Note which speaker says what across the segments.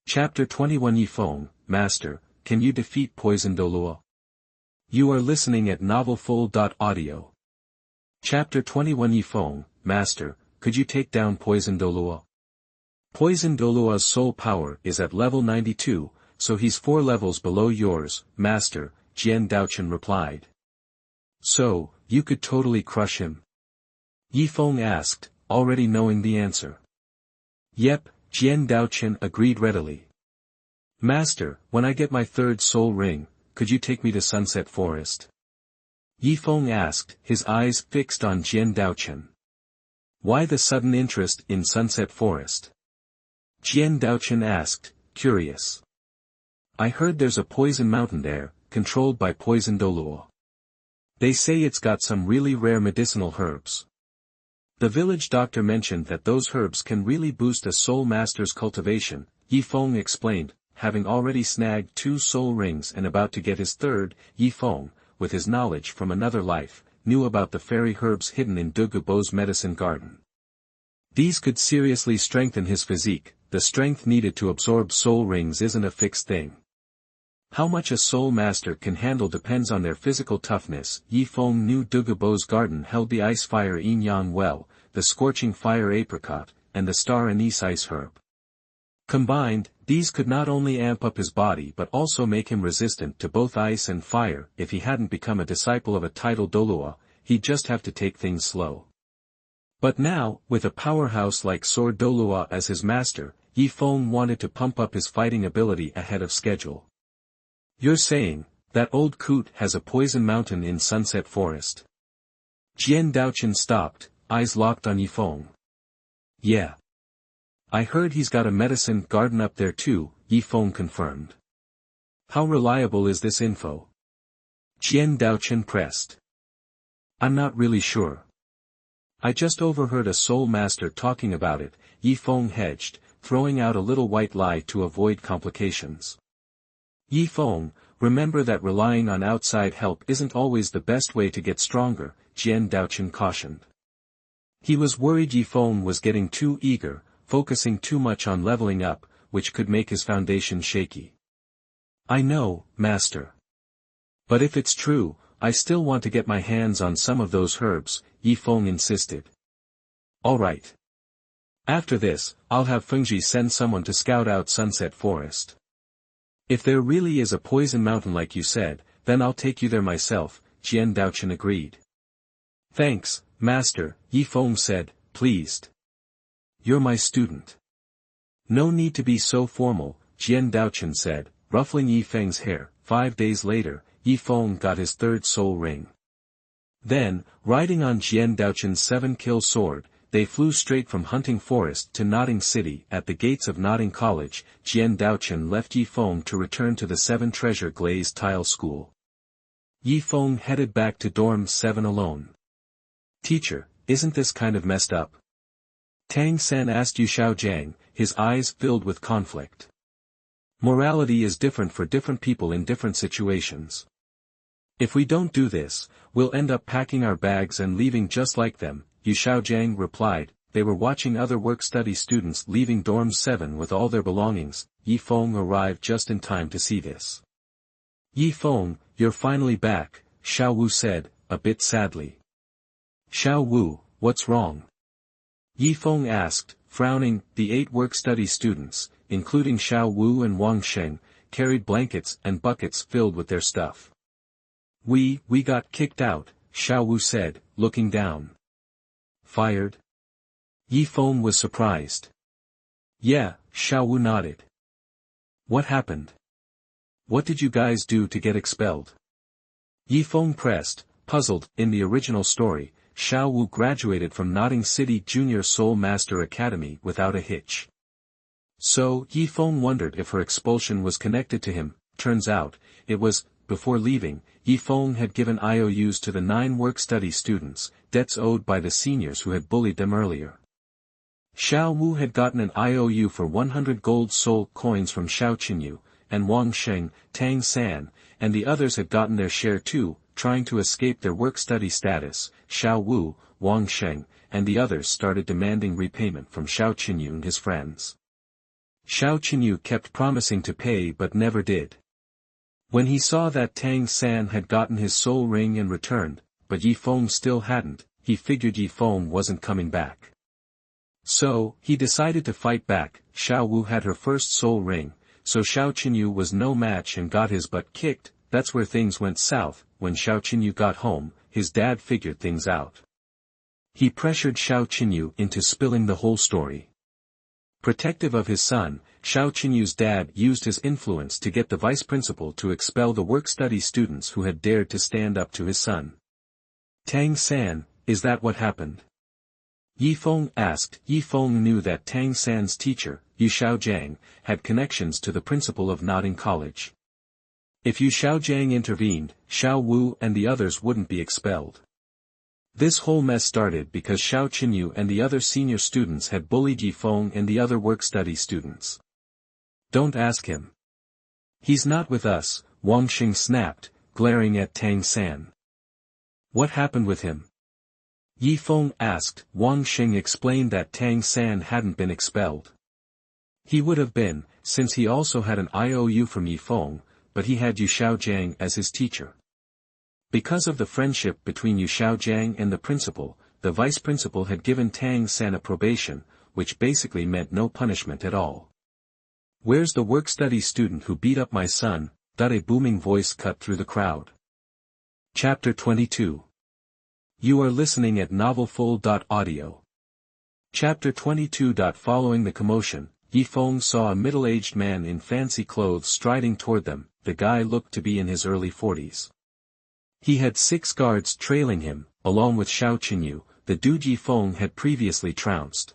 Speaker 1: Chapter 21 Yi Feng, Master, can you defeat poison Douluo? You are listening at novelfull.audio. Chapter 21 Yi Feng, Master, could you take down poison Douluo? Poison Douluo's soul power is at level 92, so he's 4 levels below yours, Master, Jian Daochen replied. So, you could totally crush him? Yi Feng asked, already knowing the answer. Yep, Jian Daochen agreed readily. Master, when I get my 3rd soul ring, could you take me to Sunset Forest? Yi Feng asked, his eyes fixed on Jian Daochen. Why the sudden interest in Sunset Forest? Jian Daochen asked, curious. I heard there's a poison mountain there, controlled by poison Douluo. They say it's got some really rare medicinal herbs. The village doctor mentioned that those herbs can really boost a soul master's cultivation, Yi Feng explained, having already snagged 2 soul rings and about to get his 3rd. Yi Feng, with his knowledge from another life, knew about the fairy herbs hidden in Douluo's medicine garden. These could seriously strengthen his physique. The strength needed to absorb soul rings isn't a fixed thing. How much a soul master can handle depends on their physical toughness. Yi Feng knew Douluo's garden held the ice fire yin yang well, the scorching fire apricot, and the star anise ice herb. Combined, these could not only amp up his body but also make him resistant to both ice and fire. If he hadn't become a disciple of a titled Douluo, he'd just have to take things slow. But now, with a powerhouse like Sword Douluo as his master, Yi Feng wanted to pump up his fighting ability ahead of schedule. You're saying, that old coot has a poison mountain in Sunset Forest? Jian Daochen stopped, eyes locked on Yi Feng. Yeah. I heard he's got a medicine garden up there too, Yi Feng confirmed. How reliable is this info? Jian Daochen pressed. I'm not really sure. I just overheard a soul master talking about it, Yi Feng hedged, throwing out a little white lie to avoid complications. Yi Feng, remember that relying on outside help isn't always the best way to get stronger, Jian Daochen cautioned. He was worried Yi Feng was getting too eager, focusing too much on leveling up, which could make his foundation shaky. I know, Master. But if it's true, I still want to get my hands on some of those herbs, Yi Feng insisted. Alright. After this, I'll have Fengji send someone to scout out Sunset Forest. If there really is a poison mountain like you said, then I'll take you there myself, Jian Daochen agreed. Thanks, Master, Yi Feng said, pleased. You're my student. No need to be so formal, Jian Daochen said, ruffling Yi Feng's hair. 5 days later, Yi Feng got his 3rd soul ring. Then, riding on Jian Daochen's 7-kill sword, they flew straight from Hunting Forest to Nodding City. At the gates of Nodding College, Jian Daochen left Yi Feng to return to the 7 Treasure Glazed Tile School. Yi Feng headed back to Dorm 7 alone. Teacher, isn't this kind of messed up? Tang San asked Yu Xiaojiang, his eyes filled with conflict. Morality is different for different people in different situations. If we don't do this, we'll end up packing our bags and leaving just like them, Yu Xiaojiang replied. They were watching other work-study students leaving Dorm 7 with all their belongings. Yi Feng arrived just in time to see this. Yi Feng, you're finally back, Xiao Wu said, a bit sadly. Xiao Wu, what's wrong? Yi Feng asked, frowning. The 8 work-study students, including Xiao Wu and Wang Sheng, carried blankets and buckets filled with their stuff. We got kicked out, Xiao Wu said, looking down. Fired? Yi Feng was surprised. Yeah, Xiao Wu nodded. What happened? What did you guys do to get expelled? Yi Feng pressed, puzzled. In the original story, Xiao Wu graduated from Nodding City Junior Soul Master Academy without a hitch. So, Yi Feng wondered if her expulsion was connected to him. Turns out, it was. Before leaving, Yi Feng had given IOUs to the 9 work-study students, debts owed by the seniors who had bullied them earlier. Xiao Wu had gotten an IOU for 100 gold soul coins from Xiao Qinyu, and Wang Sheng, Tang San, and the others had gotten their share too, trying to escape their work-study status. Xiao Wu, Wang Sheng, and the others started demanding repayment from Xiao Qinyu and his friends. Xiao Qinyu kept promising to pay but never did. When he saw that Tang San had gotten his soul ring and returned, but Yi Feng still hadn't, he figured Yi Feng wasn't coming back. So, he decided to fight back. Xiao Wu had her first soul ring, so Xiao Qinyu was no match and got his butt kicked. That's where things went south. When Xiao Qinyu got home, his dad figured things out. He pressured Xiao Qinyu into spilling the whole story. Protective of his son, Xiao Qinyu's dad used his influence to get the vice principal to expel the work-study students who had dared to stand up to his son. Tang San, is that what happened? Yi Feng asked. Yi Feng knew that Tang San's teacher, Yu Xiaojiang, had connections to the principal of Notting College. If Yu Xiaojiang intervened, Xiao Wu and the others wouldn't be expelled. This whole mess started because Xiao Qinyu and the other senior students had bullied Yi Feng and the other work-study students. Don't ask him. He's not with us, Wang Xing snapped, glaring at Tang San. What happened with him? Yi Feng asked. Wang Xing explained that Tang San hadn't been expelled. He would have been, since he also had an IOU from Yi Feng, but he had Yu Xiaojiang as his teacher. Because of the friendship between Yu Xiaojiang and the principal, the vice principal had given Tang San a probation, which basically meant no punishment at all. Where's the work-study student who beat up my son? A booming voice cut through the crowd. Chapter 22. You are listening at novelfull.audio. Chapter 22. Following the commotion, Yi Feng saw a middle-aged man in fancy clothes striding toward them. The guy looked to be in his early 40s. He had 6 guards trailing him, along with Xiao Qinyu, the dude Yi Feng had previously trounced.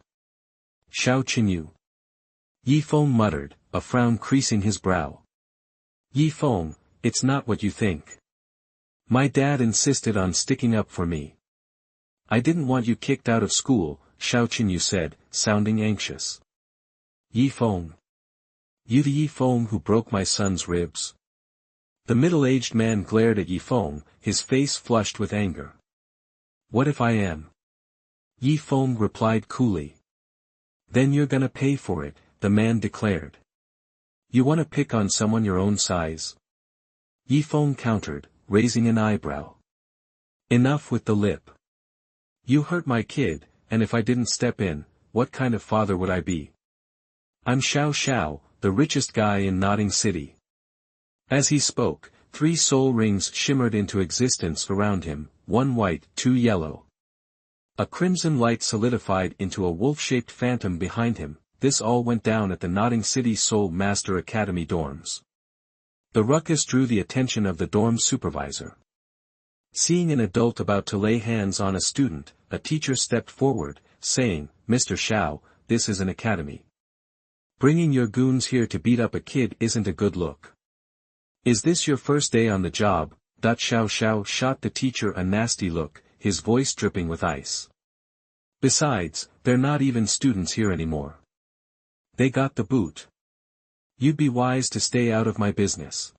Speaker 1: Xiao Qinyu. Yi Feng muttered, a frown creasing his brow. Yi Feng, it's not what you think. My dad insisted on sticking up for me. I didn't want you kicked out of school, Xiao Qinyu said, sounding anxious. Yi Feng. You the Yi Feng who broke my son's ribs? The middle-aged man glared at Yi Feng, his face flushed with anger. What if I am? Yi Feng replied coolly. Then you're gonna pay for it, the man declared. You wanna pick on someone your own size? Yi Feng countered, raising an eyebrow. Enough with the lip. You hurt my kid, and if I didn't step in, what kind of father would I be? I'm Xiao Xiao, the richest guy in Notting City. As he spoke, 3 soul rings shimmered into existence around him, 1 white, 2 yellow. A crimson light solidified into a wolf-shaped phantom behind him. This all went down at the Notting City Soul Master Academy dorms. The ruckus drew the attention of the dorm supervisor. Seeing an adult about to lay hands on a student, a teacher stepped forward, saying, Mr. Xiao, this is an academy. Bringing your goons here to beat up a kid isn't a good look. Is this your first day on the job? Xiao Xiao shot the teacher a nasty look, his voice dripping with ice. Besides, they're not even students here anymore. They got the boot. You'd be wise to stay out of my business.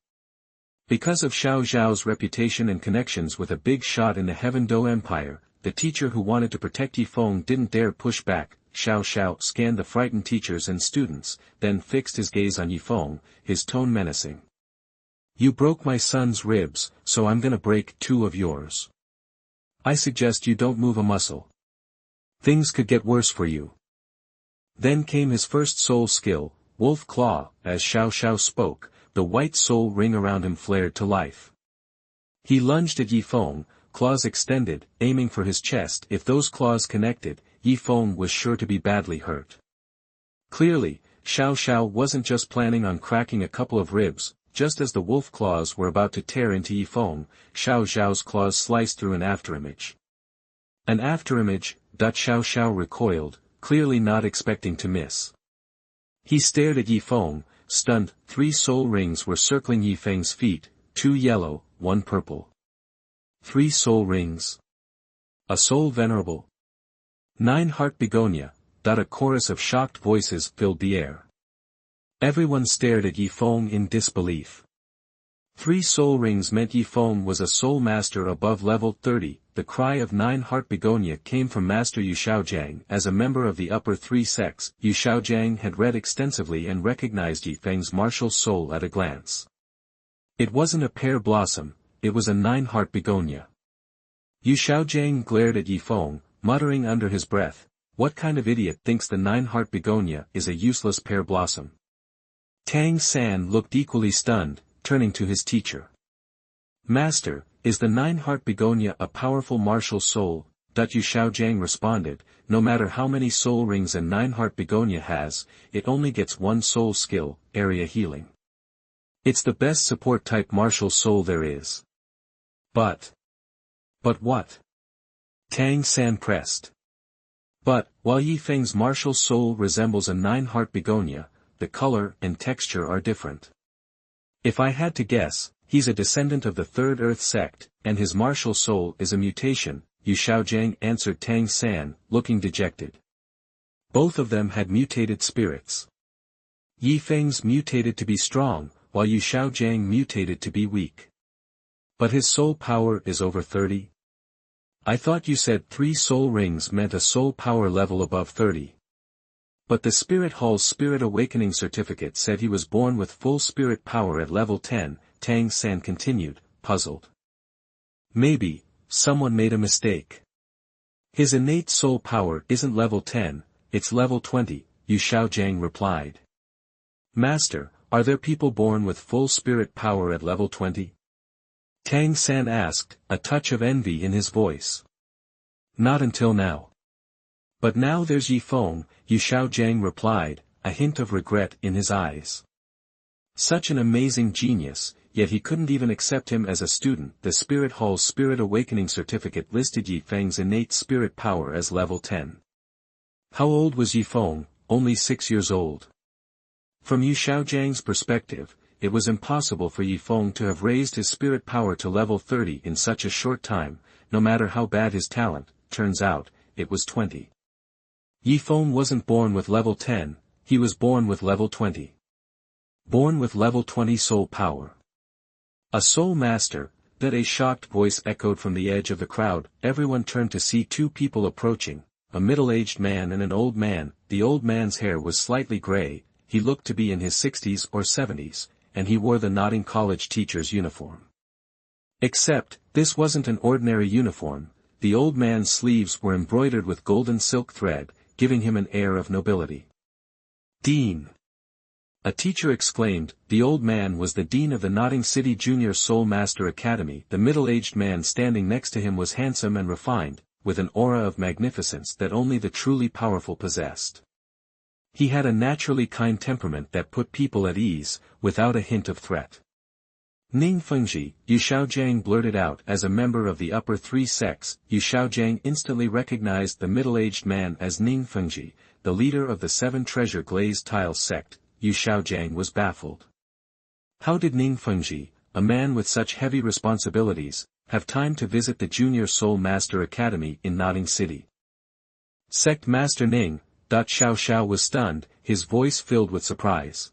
Speaker 1: Because of Xiao Zhao's reputation and connections with a big shot in the Heaven Do Empire, the teacher who wanted to protect Yi Feng didn't dare push back. Xiao Xiao scanned the frightened teachers and students, then fixed his gaze on Yi Feng, his tone menacing. You broke my son's ribs, so I'm gonna break 2 of yours. I suggest you don't move a muscle. Things could get worse for you. Then came his first soul skill, Wolf Claw. As Xiao Xiao spoke, the white soul ring around him flared to life. He lunged at Yi Feng, claws extended, aiming for his chest. If those claws connected, Yi Feng was sure to be badly hurt. Clearly, Xiao Xiao wasn't just planning on cracking a couple of ribs. Just as the wolf claws were about to tear into Yi Feng, Xiao Zhao's claws sliced through an afterimage. An afterimage? Xiao Xiao recoiled, clearly not expecting to miss. He stared at Yi Feng, stunned. 3 soul rings were circling Yi Feng's feet, 2 yellow, 1 purple. 3 soul rings. A soul venerable. 9 heart begonia. A chorus of shocked voices filled the air. Everyone stared at Yi Feng in disbelief. 3 soul rings meant Yi Feng was a soul master above level 30. The cry of 9 heart begonia came from Master Yu Xiaojiang. As a member of the upper 3 sects, Yu Xiaojiang had read extensively and recognized Yi Feng's martial soul at a glance. It wasn't a pear blossom, it was a 9 heart begonia. Yu Xiaojiang glared at Yi Feng, muttering under his breath, "What kind of idiot thinks the 9 heart begonia is a useless pear blossom?" Tang San looked equally stunned, turning to his teacher. "Master, is the 9 heart begonia a powerful martial soul?" Yu Xiaojiang responded, "No matter how many soul rings a 9 heart begonia has, it only gets 1 soul skill, area healing. It's the best support type martial soul there is." But what? Tang San pressed. "But, while Yi Feng's martial soul resembles a 9 heart begonia, the color and texture are different. If I had to guess, he's a descendant of the 3rd Earth sect, and his martial soul is a mutation," Yu Xiaojiang answered Tang San, looking dejected. Both of them had mutated spirits. Yi Feng's mutated to be strong, while Yu Xiaojiang mutated to be weak. "But his soul power is over 30? I thought you said 3 soul rings meant a soul power level above 30. But the Spirit Hall's Spirit Awakening certificate said he was born with full spirit power at level 10, Tang San continued, puzzled. "Maybe, someone made a mistake. His innate soul power isn't level 10, it's level 20, Yu Xiaojiang replied. "Master, are there people born with full spirit power at level 20? Tang San asked, a touch of envy in his voice. "Not until now. But now there's Yi Feng," Yu Xiaojiang replied, a hint of regret in his eyes. Such an amazing genius, yet he couldn't even accept him as a student. The Spirit Hall's Spirit Awakening certificate listed Yi Feng's innate spirit power as level 10. How old was Yi Feng? Only 6 years old. From Yu Xiaojiang's perspective, it was impossible for Yi Feng to have raised his spirit power to level 30 in such a short time, no matter how bad his talent. Turns out, it was 20. Yi Feng wasn't born with level 10, he was born with level 20. Born with level 20 soul power. A soul master, that a shocked voice echoed from the edge of the crowd. Everyone turned to see 2 people approaching, a middle-aged man and an old man. The old man's hair was slightly gray, he looked to be in his 60s or 70s, and he wore the nodding college teacher's uniform. Except, this wasn't an ordinary uniform. The old man's sleeves were embroidered with golden silk thread, giving him an air of nobility. "Dean!" a teacher exclaimed. The old man was the dean of the Notting City Junior Soul Master Academy. The middle-aged man standing next to him was handsome and refined, with an aura of magnificence that only the truly powerful possessed. He had a naturally kind temperament that put people at ease, without a hint of threat. "Ning Fengji," Yu Xiaojiang blurted out. As a member of the upper 3 sects, Yu Xiaojiang instantly recognized the middle-aged man as Ning Fengji, the leader of the 7 treasure glazed tiles sect. Yu Xiaojiang was baffled. How did Ning Fengji, a man with such heavy responsibilities, have time to visit the Junior Soul Master Academy in Notting City? Sect Master Ning. Xiao was stunned, his voice filled with surprise.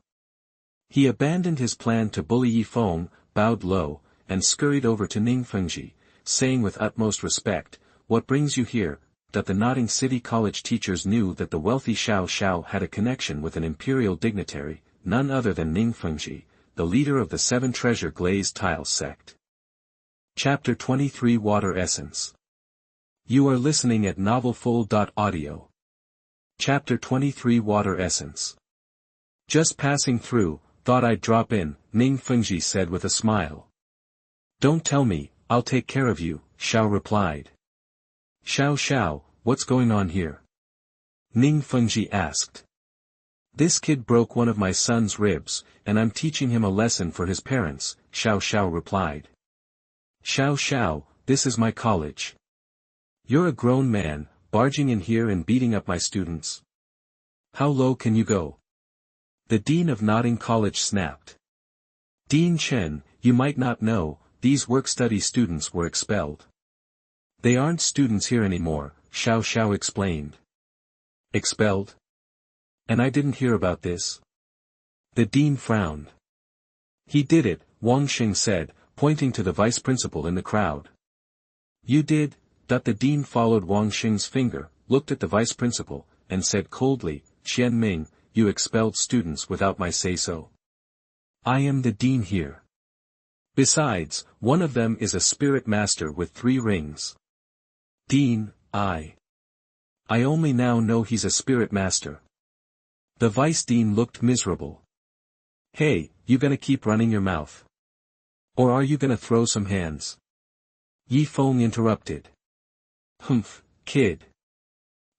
Speaker 1: He abandoned his plan to bully Yi Feng, bowed low, and scurried over to Ning Fengji, saying with utmost respect, "What brings you here?" The Notting City College teachers knew that the wealthy Xiao had a connection with an imperial dignitary, none other than Ning Fengji, the leader of the 7 treasure glazed tiles sect. Chapter 23 Water Essence. You are listening at novelfull.audio. Chapter 23 Water Essence. "Just passing through, thought I'd drop in," Ning Fengji said with a smile. "Don't tell me, I'll take care of you," Xiao replied. Xiao, what's going on here?" Ning Fengji asked. "This kid broke one of my son's ribs, and I'm teaching him a lesson for his parents," Xiao replied. Xiao, this is my college. You're a grown man, barging in here and beating up my students. How low can you go?" The dean of Notting College snapped. "Dean Chen, you might not know, these work-study students were expelled." "They aren't students here anymore," Xiao explained. "Expelled? And I didn't hear about this?" The dean frowned. "He did it, Wang Xing said, pointing to the vice principal in the crowd. You did. The dean followed Wang Xing's finger, looked at the vice principal, and said coldly, Qian Ming, you expelled students without my say-so. I am the dean here. Besides, one of them is a spirit master with 3 rings. Dean, I only now know he's a spirit master. The vice dean looked miserable. Hey, you gonna keep running your mouth? Or are you gonna throw some hands? Yi Feng interrupted. Humph, kid.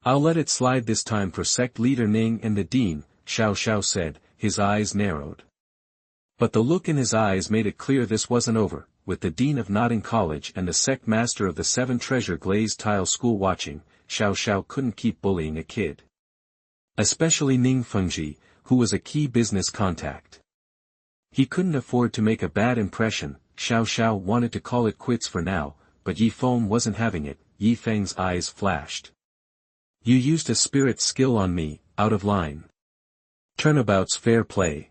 Speaker 1: I'll let it slide this time for sect leader Ning and the dean, Xiao said, his eyes narrowed. But the look in his eyes made it clear this wasn't over, with the dean of Notting College and the sect master of the 7 Treasure Glazed Tile School watching, Xiao couldn't keep bullying a kid. Especially Ning Fengji, who was a key business contact. He couldn't afford to make a bad impression. Xiao wanted to call it quits for now, but Yi Feng wasn't having it. Yi Feng's eyes flashed. You used a spirit skill on me, out of line. Turnabout's fair play.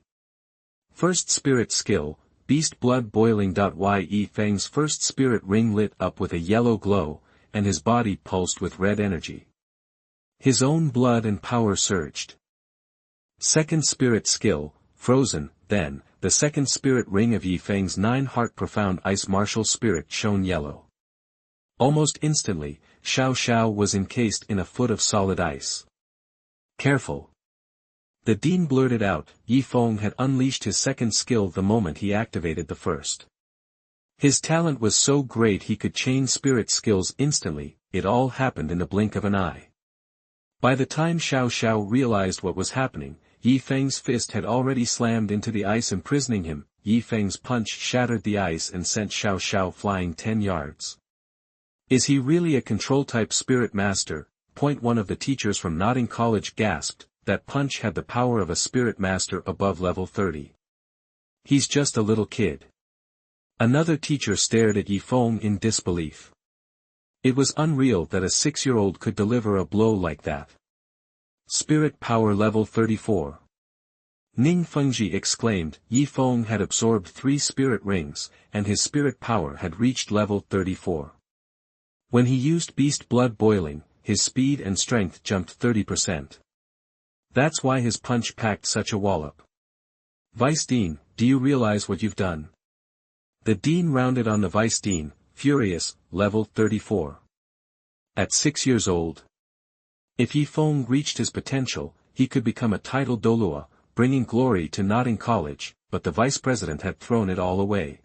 Speaker 1: First spirit skill, beast blood boiling. Yi Feng's first spirit ring lit up with a yellow glow, and his body pulsed with red energy. His own blood and power surged. Second spirit skill, frozen. Then, the second spirit ring of Yi Feng's 9-heart profound ice martial spirit shone yellow. Almost instantly, Xiao was encased in a foot of solid ice. Careful. The dean blurted out. Yi Feng had unleashed his second skill the moment he activated the first. His talent was so great he could chain spirit skills instantly. It all happened in the blink of an eye. By the time Xiao realized what was happening, Yi Feng's fist had already slammed into the ice imprisoning him. Yi Feng's punch shattered the ice and sent Xiao flying 10 yards. Is he really a control-type spirit master? One of the teachers from Notting College gasped. That punch had the power of a spirit master above level 30. He's just a little kid. Another teacher stared at Yi Feng in disbelief. It was unreal that a 6-year-old could deliver a blow like that. Spirit power level 34. Ning Fengji exclaimed. Yi Feng had absorbed 3 spirit rings, and his spirit power had reached level 34. When he used beast blood boiling, his speed and strength jumped 30%. That's why his punch packed such a wallop. Vice Dean, do you realize what you've done? The Dean rounded on the Vice Dean, furious, level 34. At 6 years old. If Yi Feng reached his potential, he could become a titled Douluo, bringing glory to Notting College, but the vice president had thrown it all away.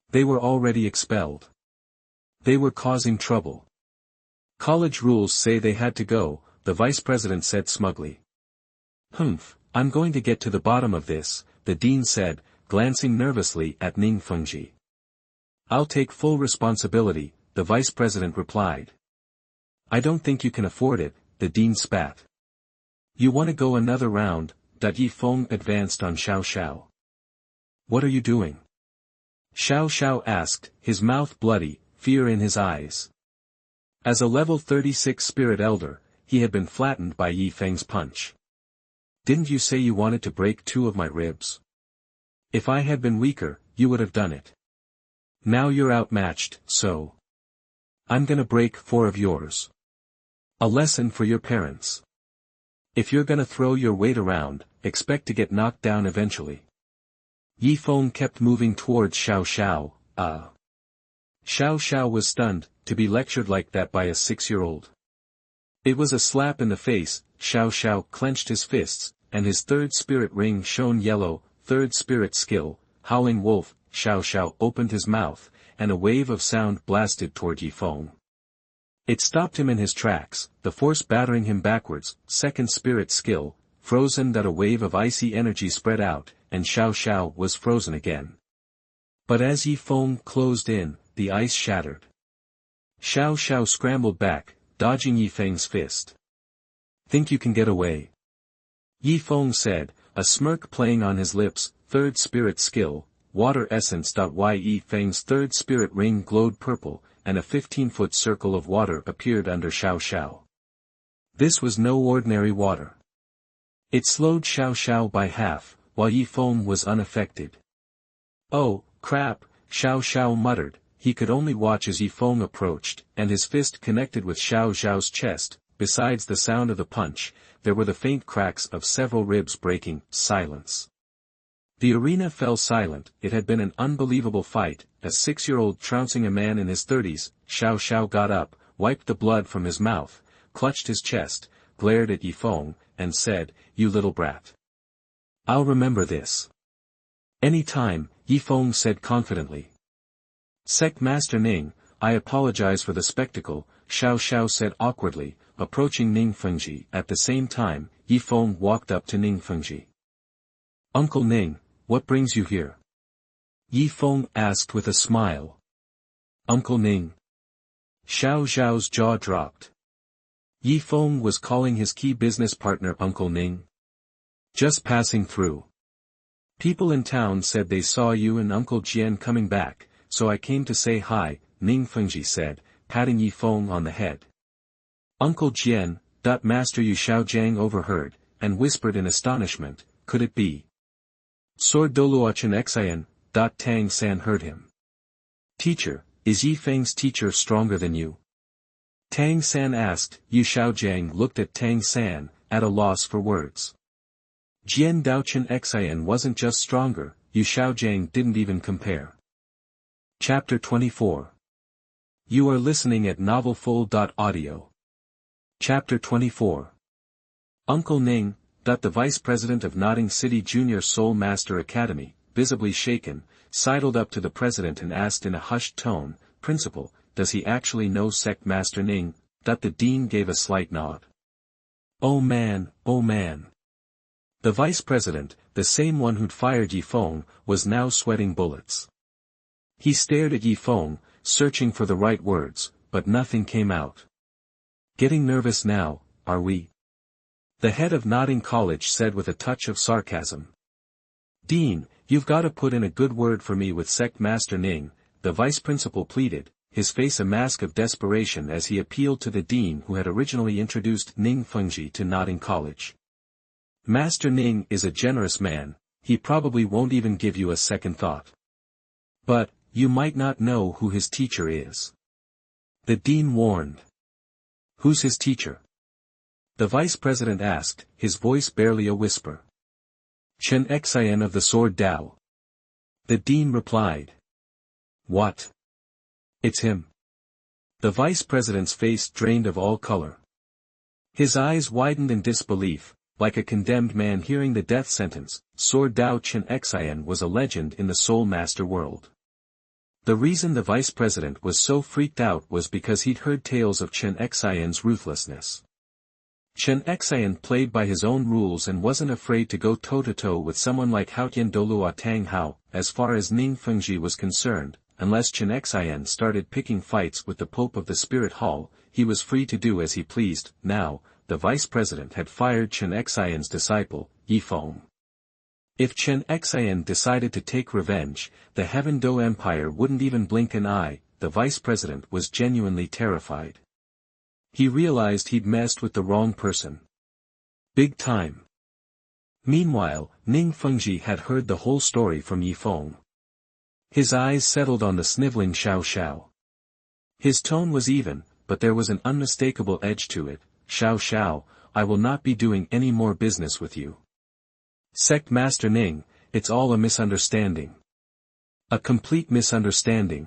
Speaker 1: They were already expelled. They were causing trouble. College rules say they had to go, the vice president said smugly. Humph, I'm going to get to the bottom of this, the dean said, glancing nervously at Ning Fengji. I'll take full responsibility, the vice president replied. I don't think you can afford it, the dean spat. You want to go another round? Yi Feng advanced on Xiao. What are you doing? Xiao asked, his mouth bloody, fear in his eyes. As a level 36 spirit elder, he had been flattened by Yi Feng's punch. Didn't you say you wanted to break 2 of my ribs? If I had been weaker, you would have done it. Now you're outmatched, so I'm gonna break 4 of yours. A lesson for your parents. If you're gonna throw your weight around, expect to get knocked down eventually. Yi Feng kept moving towards Xiao. Xiao was stunned, to be lectured like that by a 6-year-old. It was a slap in the face. Xiao clenched his fists, and his 3rd spirit ring shone yellow. 3rd spirit skill, Howling Wolf. Xiao opened his mouth, and a wave of sound blasted toward Yi Feng. It stopped him in his tracks, the force battering him backwards. 2nd spirit skill, Frozen. A wave of icy energy spread out, and Xiao was frozen again. But as Yi Feng closed in, the ice shattered. Xiao scrambled back, dodging Yi Feng's fist. Think you can get away? Yi Feng said, a smirk playing on his lips. 3rd spirit skill, Water Essence. Yi Feng's 3rd spirit ring glowed purple, and a 15-foot circle of water appeared under Xiao. This was no ordinary water. It slowed Xiao by half, while Yi Feng was unaffected. Oh, crap, Xiao muttered. He could only watch as Yi Feng approached, and his fist connected with Xiao's chest. Besides the sound of the punch, there were the faint cracks of several ribs breaking. Silence. The arena fell silent. It had been an unbelievable fight, a 6-year-old trouncing a man in his 30s. Xiao got up, wiped the blood from his mouth, clutched his chest, glared at Yi Feng, and said, "You little brat. I'll remember this. Any time," Yi Feng said confidently. "Sect Master Ning, I apologize for the spectacle," Xiao said awkwardly, approaching Ning Fengji. At the same time, Yi Feng walked up to Ning Fengji. "Uncle Ning, what brings you here?" Yi Feng asked with a smile. "Uncle Ning?" Xiao's jaw dropped. Yi Feng was calling his key business partner Uncle Ning. "Just passing through. People in town said they saw you and Uncle Jian coming back, so I came to say hi," Ning Fengji said, patting Yi Feng on the head. "Uncle Jian," Master Yu Xiaojiang overheard, and whispered in astonishment, "Could it be Sword Douluo Chen Xian?" Tang San heard him. "Teacher, is Yi Feng's teacher stronger than you?" Tang San asked. Yu Xiaojiang looked at Tang San, at a loss for words. Jian Dao Chen Xian wasn't just stronger, Yu Xiaojiang didn't even compare. Chapter 24. You are listening at novelfull.audio. Chapter 24. Uncle Ning, the Vice President of Notting City Junior Soul Master Academy, visibly shaken, sidled up to the President and asked in a hushed tone, "Principal, does he actually know Sect Master Ning?" The Dean gave a slight nod. Oh man. The Vice President, the same one who'd fired Yi Feng, was now sweating bullets. He stared at Yi Feng, searching for the right words, but nothing came out. "Getting nervous now, are we?" the head of Notting College said with a touch of sarcasm. "Dean, you've got to put in a good word for me with Sect Master Ning," the vice principal pleaded, his face a mask of desperation as he appealed to the dean who had originally introduced Ning Fengji to Notting College. "Master Ning is a generous man, he probably won't even give you a second thought. But, you might not know who his teacher is," the dean warned. "Who's his teacher?" the vice president asked, his voice barely a whisper. "Chen Xian of the Sword Dao," the dean replied. "What? It's him?" The vice president's face drained of all color. His eyes widened in disbelief, like a condemned man hearing the death sentence. Sword Dao Chen Xian was a legend in the Soul Master world. The reason the vice president was so freaked out was because he'd heard tales of Chen Xian's ruthlessness. Chen Xian played by his own rules and wasn't afraid to go toe-to-toe with someone like Haotian Douluo Tang Hao. As far as Ning Fengji was concerned, unless Chen Xian started picking fights with the Pope of the Spirit Hall, he was free to do as he pleased. Now, the vice president had fired Chen Xian's disciple, Yi Feng. If Chen Xian decided to take revenge, the Heaven Do Empire wouldn't even blink an eye. The vice president was genuinely terrified. He realized he'd messed with the wrong person. Big time. Meanwhile, Ning Fengji had heard the whole story from Yi Feng. His eyes settled on the sniveling Xiao. His tone was even, but there was an unmistakable edge to it. "Xiao, I will not be doing any more business with you. Sect Master Ning, it's all a misunderstanding. A complete misunderstanding.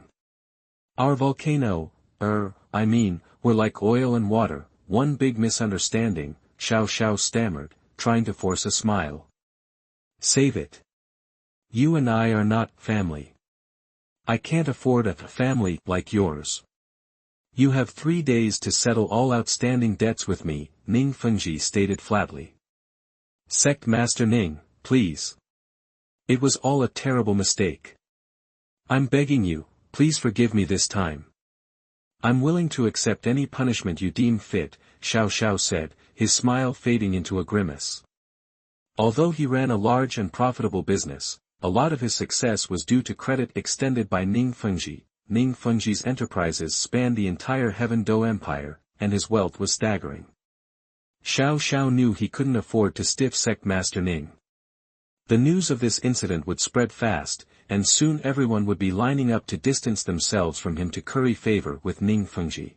Speaker 1: Our volcano, we're like oil and water, one big misunderstanding," Xiao stammered, trying to force a smile. "Save it. You and I are not family. I can't afford a family like yours. You have 3 days to settle all outstanding debts with me," Ning Fengji stated flatly. "Sect Master Ning, please. It was all a terrible mistake. I'm begging you, please forgive me this time. I'm willing to accept any punishment you deem fit," Xiao said, his smile fading into a grimace. Although he ran a large and profitable business, a lot of his success was due to credit extended by Ning Fengji. Ning Fengji's enterprises spanned the entire Heaven Do Empire, and his wealth was staggering. Xiao knew he couldn't afford to stiff Sect Master Ning. The news of this incident would spread fast, and soon everyone would be lining up to distance themselves from him to curry favor with Ning Fengji.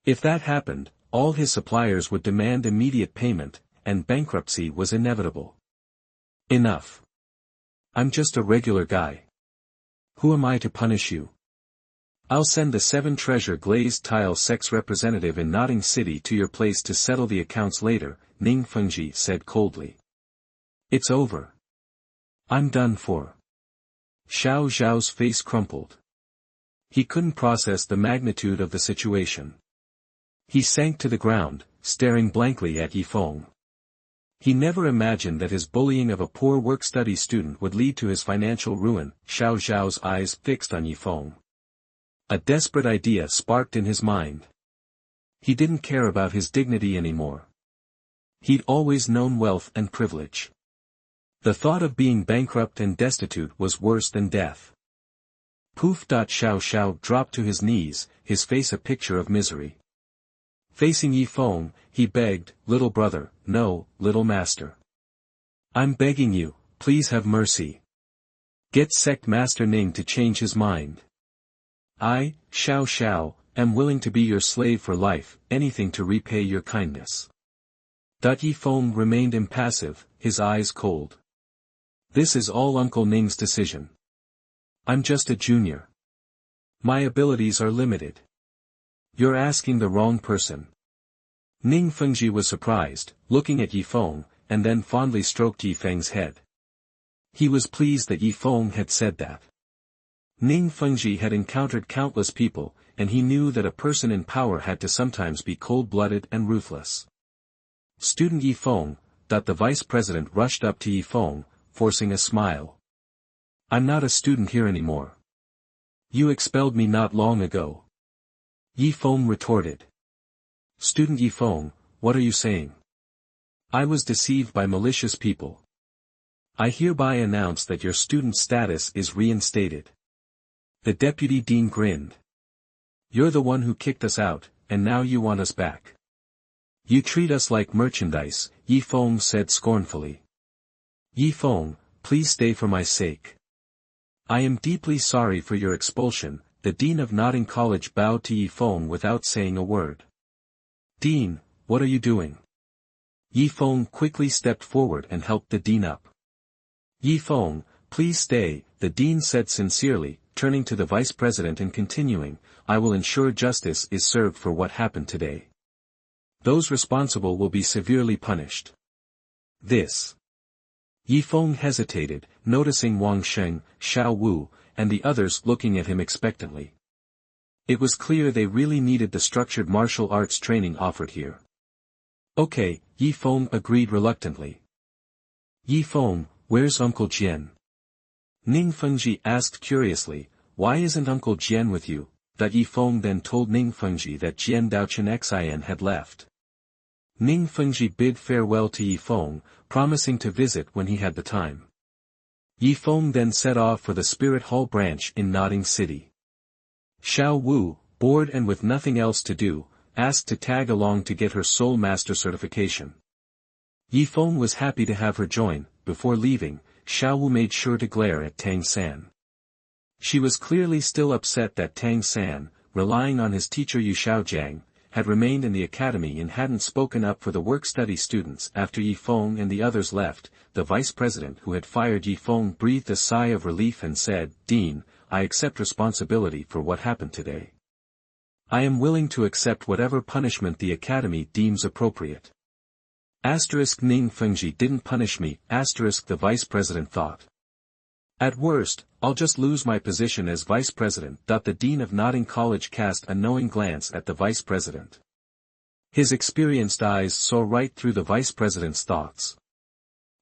Speaker 1: If that happened, all his suppliers would demand immediate payment, and bankruptcy was inevitable. Enough. I'm just a regular guy. Who am I to punish you? I'll send the 7 treasure glazed tile sex representative in Notting City to your place to settle the accounts later, Ning Fengji said coldly. It's over. I'm done for. Xiao Zhao's face crumpled. He couldn't process the magnitude of the situation. He sank to the ground, staring blankly at Yifeng. He never imagined that his bullying of a poor work-study student would lead to his financial ruin. Xiao Zhao's eyes fixed on Yifeng. A desperate idea sparked in his mind. He didn't care about his dignity anymore. He'd always known wealth and privilege. The thought of being bankrupt and destitute was worse than death. Poof! Xiao Zhao dropped to his knees, his face a picture of misery. Facing Yifeng, he begged, "Little brother, no, little master. I'm begging you, please have mercy. Get sect master Ning to change his mind. I, Xiao Zhao, am willing to be your slave for life, anything to repay your kindness." Yifeng remained impassive, his eyes cold. This is all Uncle Ning's decision. I'm just a junior. My abilities are limited. You're asking the wrong person. Ning Fengji was surprised, looking at Yifeng, and then fondly stroked Yifeng's head. He was pleased that Yifeng had said that. Ning Fengji had encountered countless people, and he knew that a person in power had to sometimes be cold-blooded and ruthless. Student Yifeng, the vice president rushed up to Yifeng, forcing a smile. I'm not a student here anymore. You expelled me not long ago. Yifeng retorted. Student Yifeng, what are you saying? I was deceived by malicious people. I hereby announce that your student status is reinstated. The deputy dean grinned. You're the one who kicked us out, and now you want us back. You treat us like merchandise, Yifeng said scornfully. Yifeng, please stay for my sake. I am deeply sorry for your expulsion. The dean of Notting College bowed to Yifeng without saying a word. Dean, what are you doing? Yifeng quickly stepped forward and helped the dean up. Yifeng, please stay, the dean said sincerely, turning to the vice president and continuing, I will ensure justice is served for what happened today. Those responsible will be severely punished. This. Yifeng hesitated, noticing Wang Sheng, Xiao Wu, and the others looking at him expectantly. It was clear they really needed the structured martial arts training offered here. Okay, Yifeng agreed reluctantly. Yifeng, where's Uncle Jian? Ning Fengji asked curiously, why isn't Uncle Jian with you? Yifeng then told Ning Fengji that Jian Daochen Xin had left. Ning Fengji bid farewell to Yifeng, promising to visit when he had the time. Yifeng then set off for the Spirit Hall branch in Notting City. Xiao Wu, bored and with nothing else to do, asked to tag along to get her Soul Master certification. Yifeng was happy to have her join. Before leaving, Xiao Wu made sure to glare at Tang San. She was clearly still upset that Tang San, relying on his teacher Yu Xiaojiang, had remained in the academy and hadn't spoken up for the work-study students. After Yifeng and the others left, the vice president who had fired Yifeng breathed a sigh of relief and said, Dean, I accept responsibility for what happened today. I am willing to accept whatever punishment the academy deems appropriate. Ning Fengji didn't punish me, the vice president thought. At worst, I'll just lose my position as vice president. The dean of Notting College cast a knowing glance at the vice president. His experienced eyes saw right through the vice president's thoughts.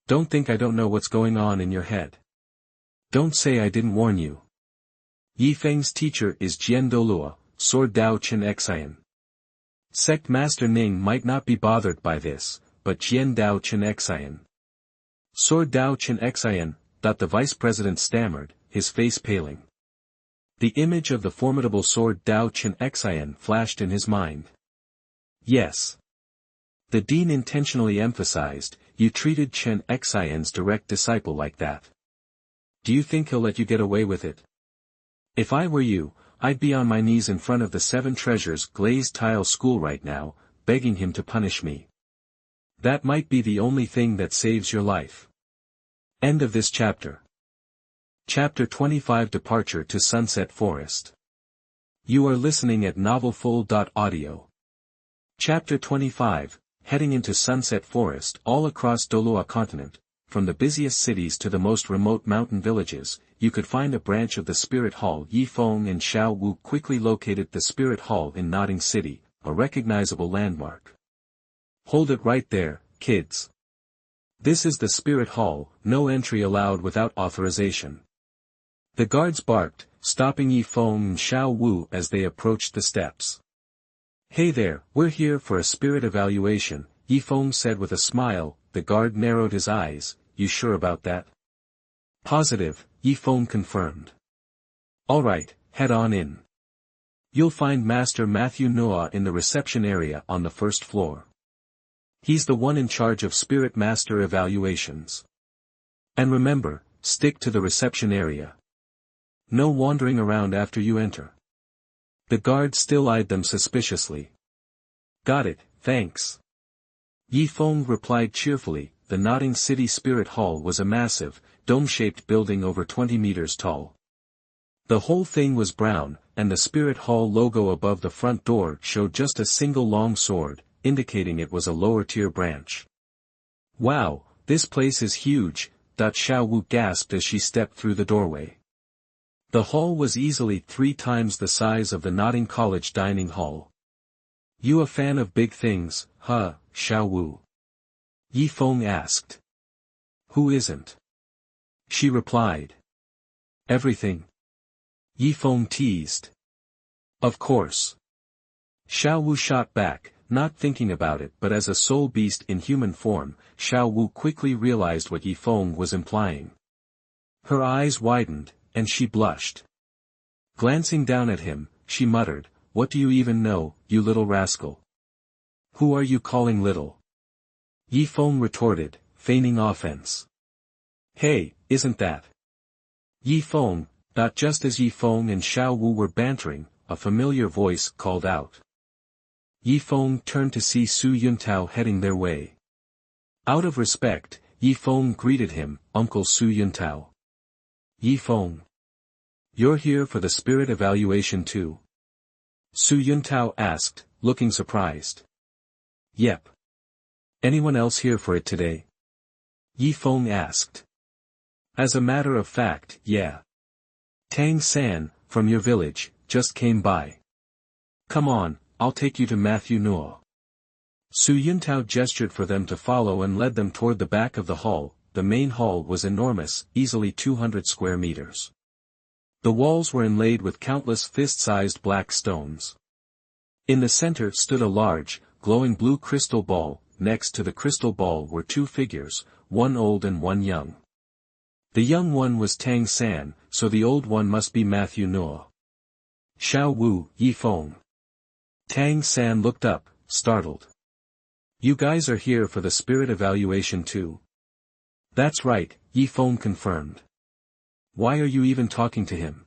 Speaker 1: Don't think I don't know what's going on in your head. Don't say I didn't warn you. Yifeng's teacher is Jian Douluo, Sword Dao Chen Xian. Sect Master Ning might not be bothered by this, but Jian Dao Chen Xian. Sword Dao Chen Xian, the vice president stammered, his face paling. The image of the formidable sword Dao Chen Xian flashed in his mind. Yes. The dean intentionally emphasized, "You treated Chen Xian's direct disciple like that. Do you think he'll let you get away with it? If I were you, I'd be on my knees in front of the Seven Treasures glazed tile school right now, begging him to punish me. That might be the only thing that saves your life." End of this chapter. Chapter 25 Departure to Sunset Forest. You are listening at novelfull.audio. Chapter 25, Heading into Sunset Forest. All across Douluo continent, from the busiest cities to the most remote mountain villages, you could find a branch of the Spirit Hall. Feng and Xiao Wu quickly located the Spirit Hall in Nodding City, a recognizable landmark. "Hold it right there, kids. This is the Spirit Hall, no entry allowed without authorization." The guards barked, stopping Feng and Xiao Wu as they approached the steps. "Hey there, we're here for a spirit evaluation," Feng said with a smile. The guard narrowed his eyes. "You sure about that?" "Positive," Feng confirmed. "All right, head on in. You'll find Master Mtlnovel in the reception area on the first floor. He's the one in charge of Spirit Master evaluations. And remember, stick to the reception area. No wandering around after you enter." The guard still eyed them suspiciously. "Got it, thanks." Feng replied cheerfully. The Nodding City Spirit Hall was a massive, dome-shaped building over 20 meters tall. The whole thing was brown, and the Spirit Hall logo above the front door showed just a single long sword, indicating it was a lower-tier branch. "Wow, this place is huge," Xiao Wu gasped as she stepped through the doorway. The hall was easily 3 times the size of the Nodding College dining hall. "You a fan of big things, huh, Xiao Wu?" Feng asked. "Who isn't?" she replied. "Everything." Feng teased. "Of course." Xiao Wu shot back, not thinking about it, but as a soul beast in human form, Xiao Wu quickly realized what Feng was implying. Her eyes widened, and she blushed. Glancing down at him, she muttered, "What do you even know, you little rascal? Who are you calling little?" Feng retorted, feigning offense. "Hey, isn't that Feng?" Just as Feng and Xiao Wu were bantering, a familiar voice called out. Feng turned to see Su Yuntao heading their way. Out of respect, Feng greeted him, "Uncle Su Yuntao." "Feng. You're here for the spirit evaluation too?" Su Yuntao asked, looking surprised. "Yep. Anyone else here for it today?" Feng asked. "As a matter of fact, yeah. Tang San, from your village, just came by. Come on, I'll take you to Mtlnovel." Su Yuntao gestured for them to follow and led them toward the back of the hall. The main hall was enormous, easily 200 square meters. The walls were inlaid with countless fist-sized black stones. In the center stood a large, glowing blue crystal ball. Next to the crystal ball were 2 figures, one old and one young. The young one was Tang San, so the old one must be Mtlnovel. "Xiao Wu, Feng." Tang San looked up, startled. "You guys are here for the spirit evaluation too?" "That's right," Feng confirmed. "Why are you even talking to him?"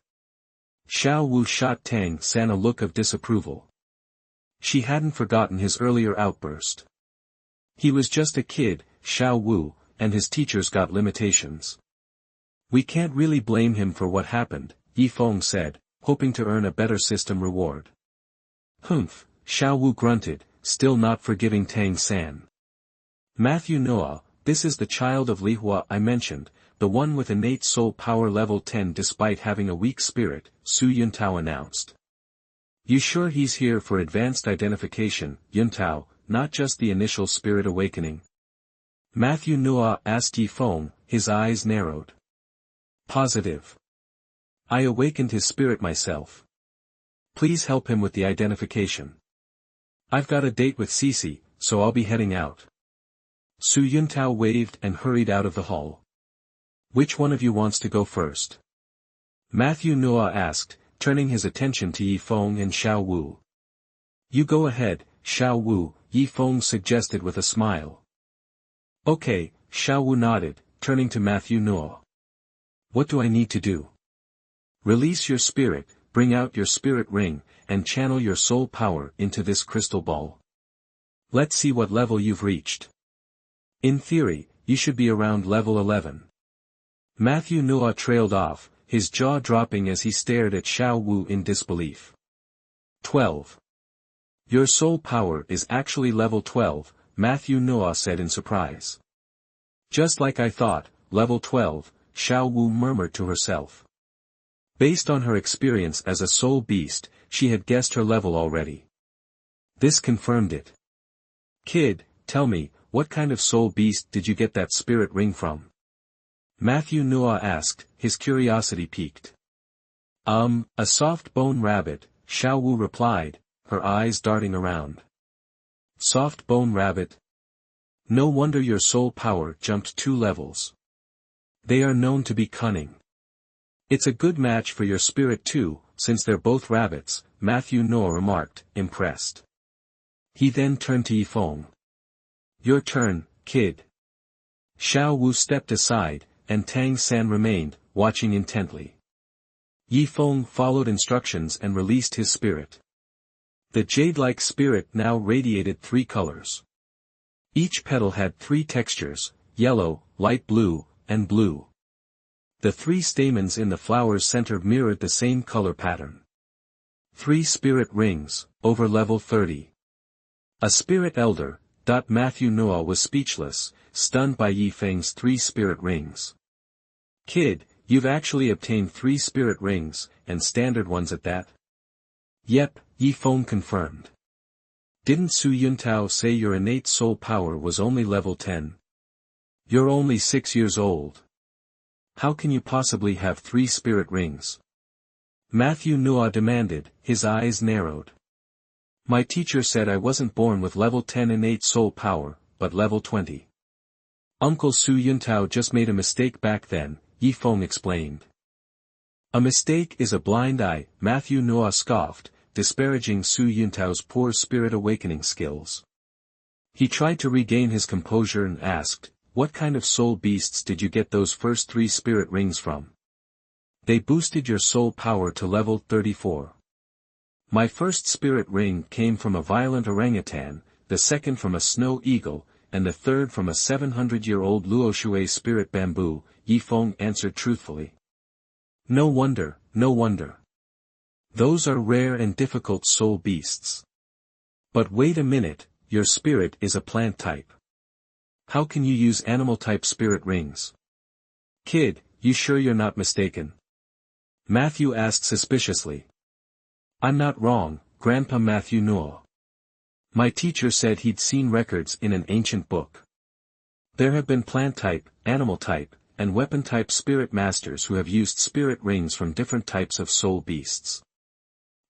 Speaker 1: Xiao Wu shot Tang San a look of disapproval. She hadn't forgotten his earlier outburst. He was just a kid, Xiao Wu, and his teachers got limitations. "We can't really blame him for what happened," Feng said, hoping to earn a better system reward. "Humph," Xiao Wu grunted, still not forgiving Tang San. "Mtlnovel, this is the child of Lihua I mentioned, the one with innate soul power level 10 despite having a weak spirit," Su Yuntao announced. "You sure he's here for advanced identification, Yuntao, not just the initial spirit awakening?" Mtlnovel asked Feng, his eyes narrowed. "Positive. I awakened his spirit myself. Please help him with the identification. I've got a date with Cece, so I'll be heading out." Su Yuntao waved and hurried out of the hall. "Which one of you wants to go first?" Mtlnovel asked, turning his attention to Feng and Xiao Wu. "You go ahead, Xiao Wu," Yi Feng suggested with a smile. Okay, Xiao Wu nodded, turning to Mtlnovel. What do I need to do? Release your spirit, bring out your spirit ring, and channel your soul power into this crystal ball. Let's see what level you've reached. In theory, you should be around level 11. Mtlnovel trailed off, his jaw dropping as he stared at Xiao Wu in disbelief. 12. Your soul power is actually level 12, Mtlnovel said in surprise. Just like I thought, level 12, Xiao Wu murmured to herself. Based on her experience as a soul beast, she had guessed her level already. This confirmed it. Kid, tell me, what kind of soul beast did you get that spirit ring from? Mtlnovel asked, his curiosity piqued. A soft bone rabbit, Xiao Wu replied, her eyes darting around. Soft bone rabbit? No wonder your soul power jumped 2 levels. They are known to be cunning. It's a good match for your spirit too, since they're both rabbits, Mtlnovel remarked, impressed. He then turned to Yi Feng. Your turn, kid. Xiao Wu stepped aside, and Tang San remained, watching intently. Yi Feng followed instructions and released his spirit. The jade-like spirit now radiated 3 colors. Each petal had 3 textures, yellow, light blue, and blue. The 3 stamens in the flower's center mirrored the same color pattern. 3 spirit rings, over level 30. A spirit elder, Mtlnovel was speechless, stunned by Yi Feng's 3 spirit rings. Kid, you've actually obtained 3 spirit rings, and standard ones at that? Yep, Yi Feng confirmed. Didn't Su Yuntao say your innate soul power was only level 10? You're only 6 years old. How can you possibly have 3 spirit rings? Mtlnovel demanded, his eyes narrowed. My teacher said I wasn't born with level 10 innate soul power, but level 20. Uncle Su Yuntao just made a mistake back then, Yi Feng explained. A mistake is a blind eye, Mtlnovel scoffed, disparaging Su Yuntao's poor spirit awakening skills. He tried to regain his composure and asked, what kind of soul beasts did you get those first 3 spirit rings from? They boosted your soul power to level 34. My first spirit ring came from a violent orangutan, the second from a snow eagle, and the third from a 700-year-old Luoshui spirit bamboo, Yi Feng answered truthfully. No wonder, no wonder. Those are rare and difficult soul beasts. But wait a minute, your spirit is a plant type. How can you use animal-type spirit rings? Kid, you sure you're not mistaken? Matthew asked suspiciously. I'm not wrong, Grandpa Mtlnovel. My teacher said he'd seen records in an ancient book. There have been plant-type, animal-type, and weapon-type spirit masters who have used spirit rings from different types of soul beasts.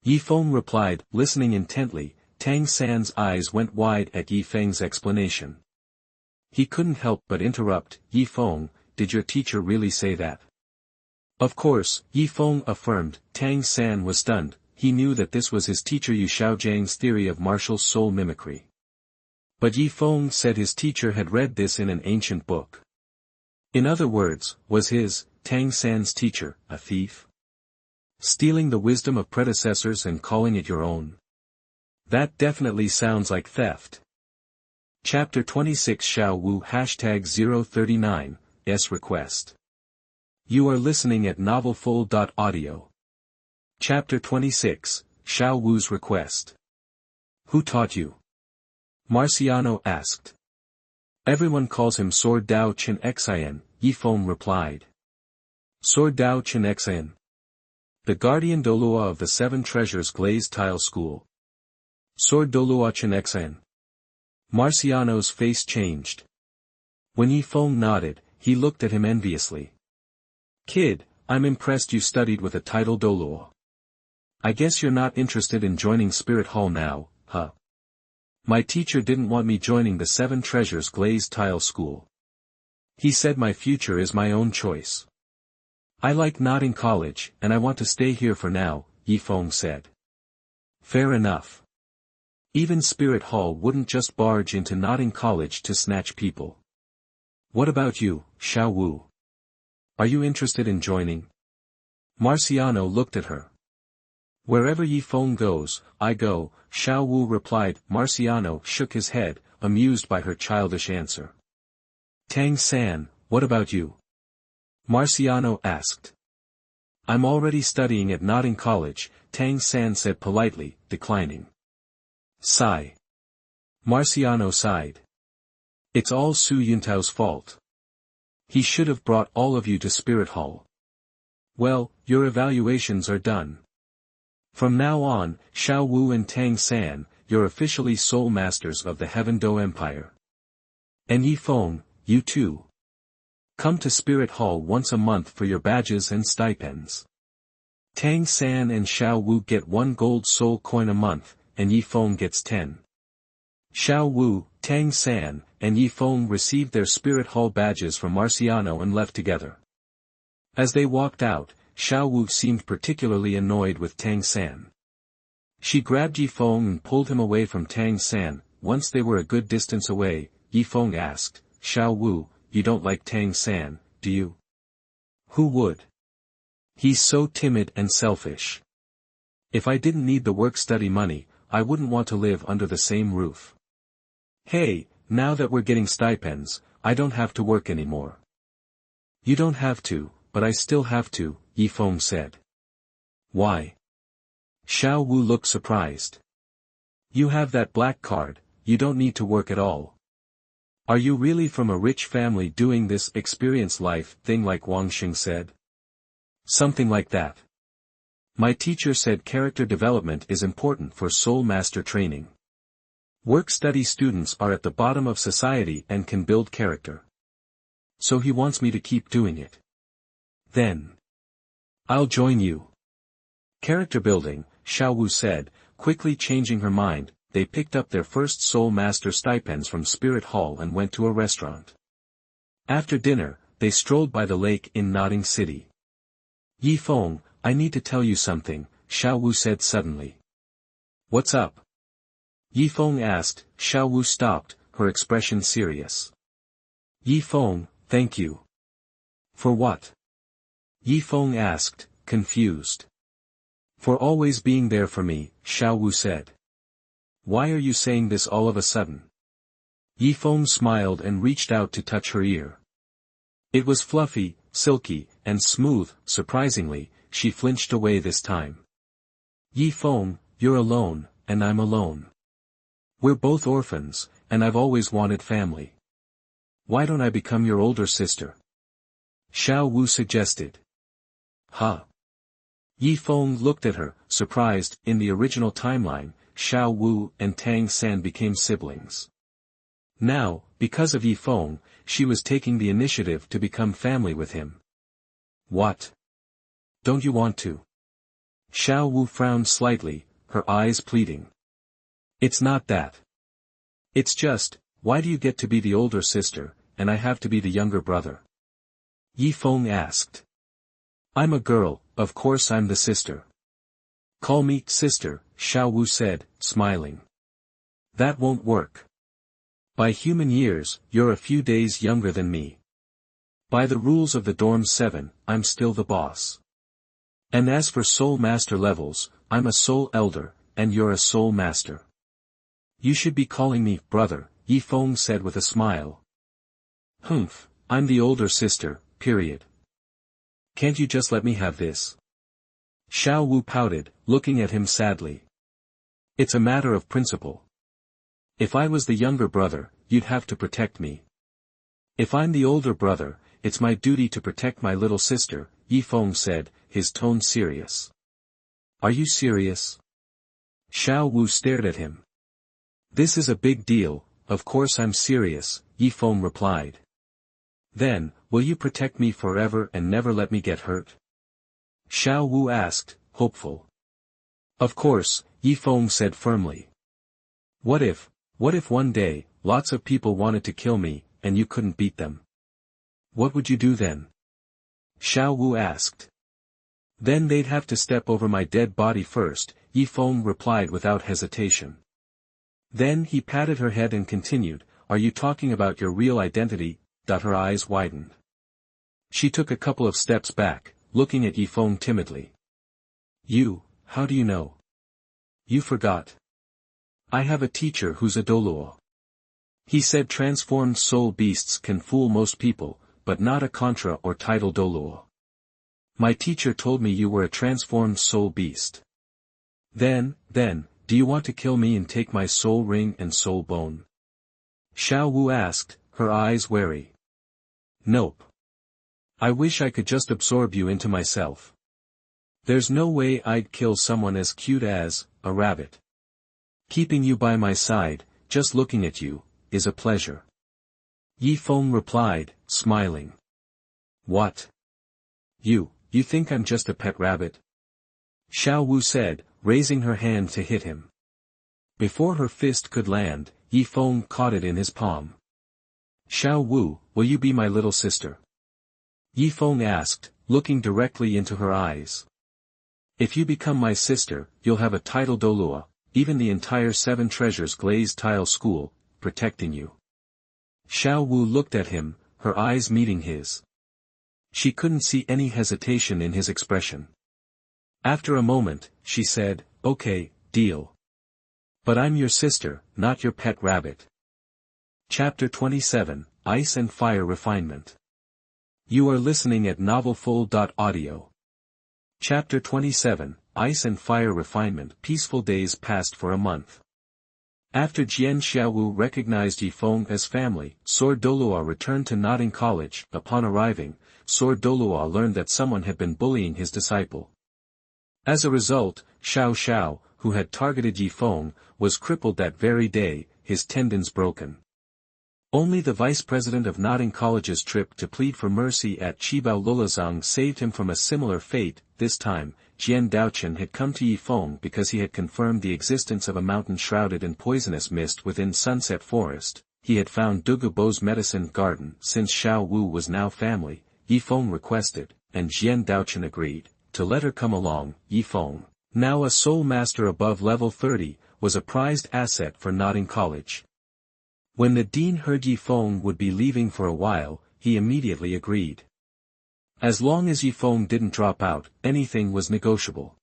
Speaker 1: Yi Feng replied, listening intently. Tang San's eyes went wide at Yi Feng's explanation. He couldn't help but interrupt, Yi Feng, did your teacher really say that? Of course, Yi Feng affirmed. Tang San was stunned. He knew that this was his teacher Yu Xiaojiang's theory of martial soul mimicry. But Yi Feng said his teacher had read this in an ancient book. In other words, was his, Tang San's teacher, a thief? Stealing the wisdom of predecessors and calling it your own? That definitely sounds like theft. Chapter 26 Xiao Wu #039, S request. You are listening at novelfull.audio. Chapter 26, Xiao Wu's request. Who taught you? Marciano asked. Everyone calls him Sword Dao Chin Xian, Yi Feng replied. Sword Dao Chin Xian. The guardian Douluo of the 7 treasures glazed tile school. Sword Douluo Chin Xian. Marciano's face changed. When Yi Feng nodded, he looked at him enviously. Kid, I'm impressed you studied with a title Douluo. I guess you're not interested in joining Spirit Hall now, huh? My teacher didn't want me joining the 7 treasures glazed tile school. He said my future is my own choice. I like not in college, and I want to stay here for now, Yi Feng said. Fair enough. Even Spirit Hall wouldn't just barge into Notting College to snatch people. What about you, Xiao Wu? Are you interested in joining? Marciano looked at her. Wherever Yi Feng goes, I go, Xiao Wu replied. Marciano shook his head, amused by her childish answer. Tang San, what about you? Marciano asked. I'm already studying at Notting College, Tang San said politely, declining. Sigh. Marciano sighed. It's all Su Yuntao's fault. He should have brought all of you to Spirit Hall. Well, your evaluations are done. From now on, Xiao Wu and Tang San, you're officially Soul Masters of the Heaven Do Empire. And Yi Feng, you too. Come to Spirit Hall once a month for your badges and stipends. Tang San and Xiao Wu get 1 gold soul coin a month, and Yi Feng gets 10. Xiao Wu, Tang San, and Yi Feng received their Spirit Hall badges from Marciano and left together. As they walked out, Xiao Wu seemed particularly annoyed with Tang San. She grabbed Yi Feng and pulled him away from Tang San. Once they were a good distance away, Yi Feng asked, Xiao Wu, you don't like Tang San, do you? Who would? He's so timid and selfish. If I didn't need the work-study money, I wouldn't want to live under the same roof. Hey, now that we're getting stipends, I don't have to work anymore. You don't have to, but I still have to, Yi Feng said. Why? Xiao Wu looked surprised. You have that black card, you don't need to work at all. Are you really from a rich family doing this experience life thing like Wang Xing said? Something like that. My teacher said character development is important for soul master training. Work-study students are at the bottom of society and can build character. So he wants me to keep doing it. Then. I'll join you. Character building, Xiao Wu said, quickly changing her mind. They picked up their first Soul Master stipends from Spirit Hall and went to a restaurant. After dinner, they strolled by the lake in Notting City. Yi Feng, I need to tell you something, Xiao Wu said suddenly. What's up? Yi Feng asked. Xiao Wu stopped, her expression serious. Yi Feng, thank you. For what? Yi Feng asked, confused. For always being there for me, Xiao Wu said. Why are you saying this all of a sudden? Yi Feng smiled and reached out to touch her ear. It was fluffy, silky, and smooth. Surprisingly, she flinched away this time. Yi Feng, you're alone, and I'm alone. We're both orphans, and I've always wanted family. Why don't I become your older sister? Xiao Wu suggested. Huh? Yi Feng looked at her, surprised. In the original timeline, Xiao Wu and Tang San became siblings. Now, because of Yi Feng, she was taking the initiative to become family with him. What? Don't you want to? Xiao Wu frowned slightly, her eyes pleading. It's not that. It's just, why do you get to be the older sister, and I have to be the younger brother? Yi Feng asked. I'm a girl, of course I'm the sister. Call me sister, Xiao Wu said, smiling. That won't work. By human years, you're a few days younger than me. By the rules of the Dorm 7, I'm still the boss. And as for Soul Master levels, I'm a Soul Elder, and you're a Soul Master. You should be calling me brother, Yi Feng said with a smile. Humph, I'm the older sister, period. Can't you just let me have this? Xiao Wu pouted, looking at him sadly. It's a matter of principle. If I was the younger brother, you'd have to protect me. If I'm the older brother, it's my duty to protect my little sister, Yi Feng said, his tone serious. Are you serious? Xiao Wu stared at him. This is a big deal, of course I'm serious, Yi Feng replied. Then, will you protect me forever and never let me get hurt? Xiao Wu asked, hopeful. Of course, Yi Feng said firmly. What if one day, lots of people wanted to kill me, and you couldn't beat them? What would you do then? Xiao Wu asked. Then they'd have to step over my dead body first, Yi Feng replied without hesitation. Then he patted her head and continued, "Are you talking about your real identity?" Her eyes widened. She took a couple of steps back, looking at Yifeng timidly. How do you know? You forgot. I have a teacher who's a Douluo. He said transformed soul beasts can fool most people, but not a contra or title Douluo. My teacher told me you were a transformed soul beast. Then, do you want to kill me and take my soul ring and soul bone? Xiao Wu asked, her eyes wary. Nope. I wish I could just absorb you into myself. There's no way I'd kill someone as cute as a rabbit. Keeping you by my side, just looking at you, is a pleasure. Yifeng replied, smiling. What? You think I'm just a pet rabbit? Xiao Wu said, raising her hand to hit him. Before her fist could land, Yifeng caught it in his palm. Xiao Wu, will you be my little sister? Yifeng asked, looking directly into her eyes. If you become my sister, you'll have a title Douluo, even the entire Seven Treasures glazed tile school, protecting you. Xiao Wu looked at him, her eyes meeting his. She couldn't see any hesitation in his expression. After a moment, she said, okay, deal. But I'm your sister, not your pet rabbit. Chapter 27, Ice and Fire Refinement. You are listening at novelfull.audio. Chapter 27, Ice and Fire Refinement. Peaceful days passed for a month. After Xiao Wu recognized Yifeng as family, Sword Douluo returned to Notting College. Upon arriving, Sword Douluo learned that someone had been bullying his disciple. As a result, Xiao, who had targeted Yifeng, was crippled that very day, his tendons broken. Only the vice president of Notting College's trip to plead for mercy at Qibao Lulazang saved him from a similar fate. This time, Jian Daochen had come to Yifeng because he had confirmed the existence of a mountain-shrouded and poisonous mist within Sunset Forest. He had found Dugu Bo's medicine garden. Since Xiao Wu was now family, Yifeng requested, and Jian Daochen agreed, to let her come along. Yifeng, now a soul master above level 30, was a prized asset for Notting College. When the dean heard Yifeng would be leaving for a while, he immediately agreed. As long as Yifeng didn't drop out, anything was negotiable.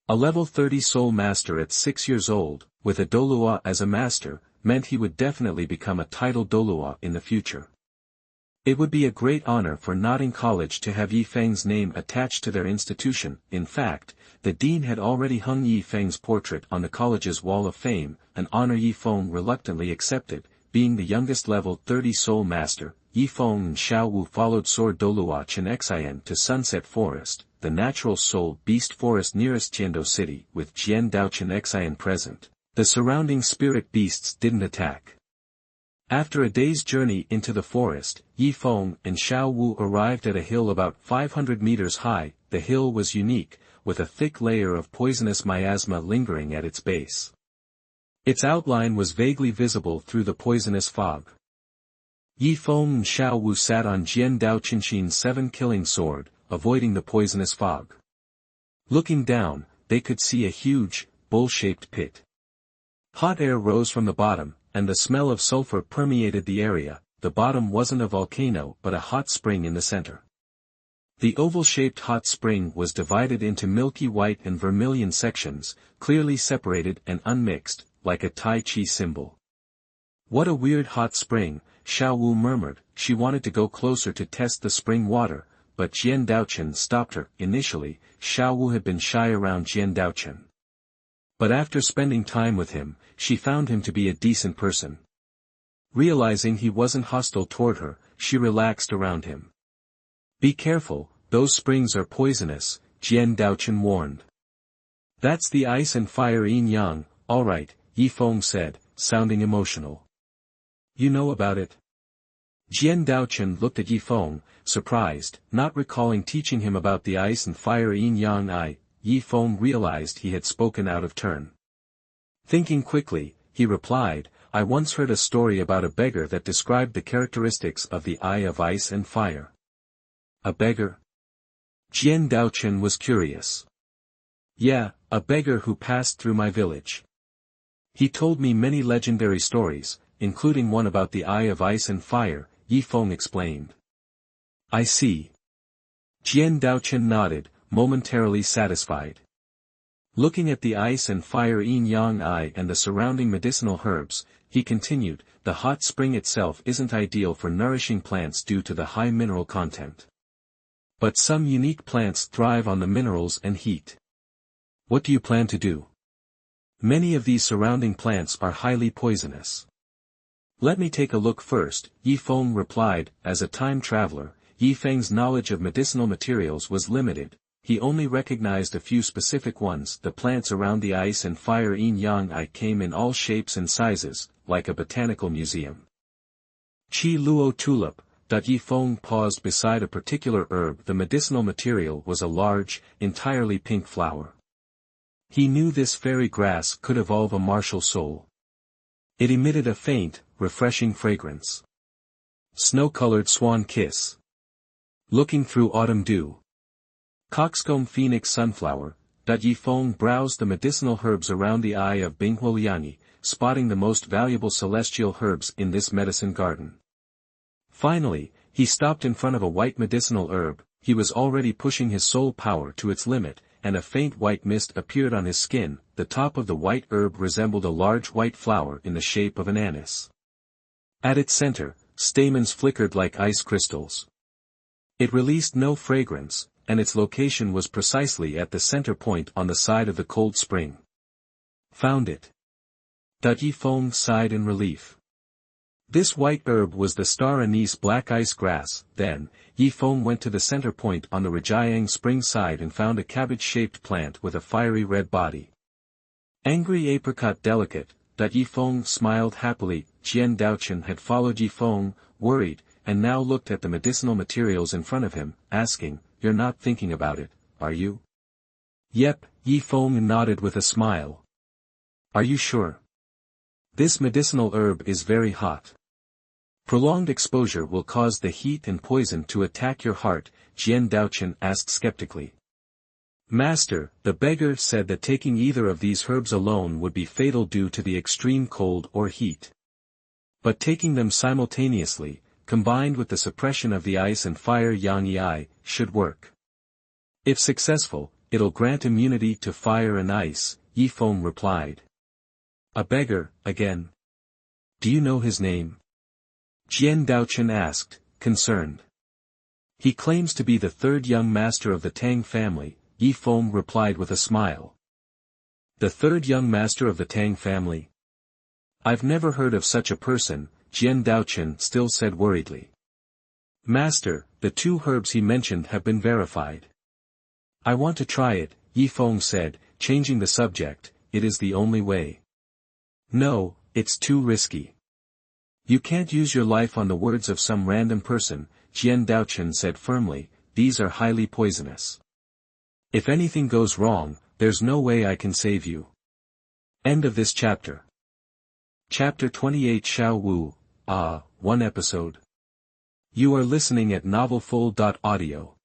Speaker 1: A level 30 soul master at 6 years old, with a Douluo as a master, meant he would definitely become a title Douluo in the future. It would be a great honor for Notting College to have Yifeng's name attached to their institution. In fact, the dean had already hung Yifeng's portrait on the college's wall of fame, an honor Yifeng reluctantly accepted. Being the youngest level 30 soul master, Yifeng and Xiao Wu followed Sword Douluo Chen Xian to Sunset Forest, the natural soul beast forest nearest Tiando City. With Jian Daochen Xian present, the surrounding spirit beasts didn't attack. After a day's journey into the forest, Yifeng and Xiao Wu arrived at a hill about 500 meters high. The hill was unique, with a thick layer of poisonous miasma lingering at its base. Its outline was vaguely visible through the poisonous fog. Yifeng and Xiao Wu sat on Jian Daochenshin's 7-killing sword, avoiding the poisonous fog. Looking down, they could see a huge, bowl-shaped pit. Hot air rose from the bottom, and the smell of sulfur permeated the area. The bottom wasn't a volcano but a hot spring in the center. The oval-shaped hot spring was divided into milky white and vermilion sections, clearly separated and unmixed, like a Tai Chi symbol. What a weird hot spring, Xiao Wu murmured. She wanted to go closer to test the spring water, but Jian Daochen stopped her. Initially, Xiao Wu had been shy around Jian Daochen. But after spending time with him, she found him to be a decent person. Realizing he wasn't hostile toward her, she relaxed around him. Be careful, those springs are poisonous, Jian Daochen warned. That's the ice and fire yin-yang. Alright, Yifeng said, sounding emotional. You know about it? Jian Daochen looked at Yifeng, surprised, not recalling teaching him about the ice and fire yin-yang. Yifeng realized he had spoken out of turn. Thinking quickly, he replied, I once heard a story about a beggar that described the characteristics of the eye of ice and fire. A beggar? Jian Daochen was curious. Yeah, a beggar who passed through my village. He told me many legendary stories, including one about the Eye of Ice and Fire, Yi Feng explained. I see. Jian Daochen nodded, momentarily satisfied. Looking at the ice and fire yin-yang eye and the surrounding medicinal herbs, he continued, the hot spring itself isn't ideal for nourishing plants due to the high mineral content. But some unique plants thrive on the minerals and heat. What do you plan to do? Many of these surrounding plants are highly poisonous. Let me take a look first, Yi Feng replied. As a time traveler, Yi Feng's knowledge of medicinal materials was limited. He only recognized a few specific ones. The plants around the ice and fire yin-yang eye came in all shapes and sizes, like a botanical museum. Qi Luo tulip. Yi Feng paused beside a particular herb. The medicinal material was a large, entirely pink flower. He knew this fairy grass could evolve a martial soul. It emitted a faint, refreshing fragrance. Snow-colored swan kiss. Looking through autumn dew. Coxcomb phoenix sunflower. Yi Feng browsed the medicinal herbs around the eye of Binghuoliani, spotting the most valuable celestial herbs in this medicine garden. Finally, he stopped in front of a white medicinal herb. He was already pushing his soul power to its limit, and a faint white mist appeared on his skin. The top of the white herb resembled a large white flower in the shape of an anise. At its center, stamens flickered like ice crystals. It released no fragrance, and its location was precisely at the center point on the side of the cold spring. Found it. Yi Feng sighed in relief. This white herb was the star anise black ice grass. Then, Yi Feng went to the center point on the Rajayang spring side and found a cabbage-shaped plant with a fiery red body. Angry apricot delicate. Yi Feng smiled happily. Jian Daochen had followed Yi Feng, worried, and now looked at the medicinal materials in front of him, asking, "You're not thinking about it, are you?" "Yep," Yi Feng nodded with a smile. "Are you sure? This medicinal herb is very hot. Prolonged exposure will cause the heat and poison to attack your heart," Jian Daochen asked skeptically. "Master," the beggar said that taking either of these herbs alone would be fatal due to the extreme cold or heat. But taking them simultaneously, combined with the suppression of the ice and fire yang-yi, should work. If successful, it'll grant immunity to fire and ice, Yi Feng replied. "A beggar, again. Do you know his name?" Jian Daochen asked, concerned. "He claims to be the third young master of the Tang family," Yi Feng replied with a smile. "The third young master of the Tang family? I've never heard of such a person," Jian Daochen still said worriedly. "Master, the two herbs he mentioned have been verified." "I want to try it," Yi Feng said, changing the subject. "It is the only way." "No, it's too risky. You can't use your life on the words of some random person," Jian Daochen said firmly. "These are highly poisonous. If anything goes wrong, there's no way I can save you." End of this chapter. Chapter 28 Xiao Wu, one episode. You are listening at novelfull.audio.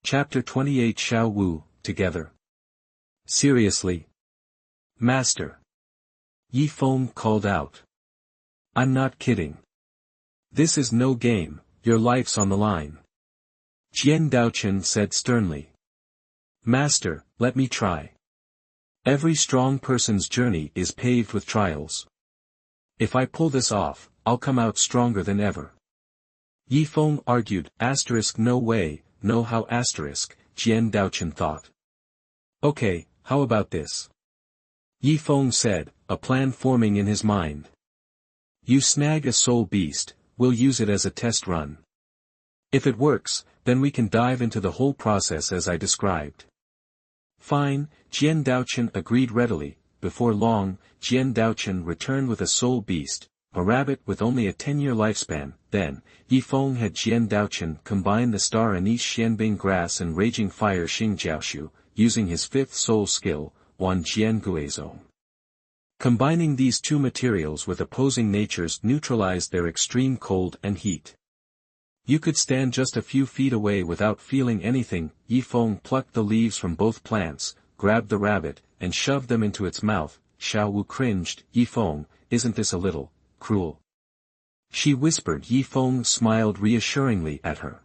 Speaker 1: Chapter 28 Xiao Wu, together. Seriously? Master. Yi Feng called out. "I'm not kidding. This is no game, your life's on the line." Jian Daochen said sternly. "Master, let me try. Every strong person's journey is paved with trials. If I pull this off, I'll come out stronger than ever." Yi Feng argued, no way, no how Jian Daochen thought. "Okay, how about this?" Yi Feng said, a plan forming in his mind. "You snag a soul beast, we'll use it as a test run. If it works, then we can dive into the whole process as I described." "Fine," Jian Daochen agreed readily. Before long, Jian Daochen returned with a soul beast, a rabbit with only a 10-year lifespan. Then, Yi Feng had Jian Daochen combine the star anise xianbing grass and raging fire xingjiaoshu, using his fifth soul skill, Wan Jian Guizong. Combining these two materials with opposing natures neutralized their extreme cold and heat. You could stand just a few feet away without feeling anything. Yi Feng plucked the leaves from both plants, grabbed the rabbit, and shoved them into its mouth. Xiao Wu cringed. Yi Feng, isn't this a little cruel? She whispered. Yi Feng smiled reassuringly at her.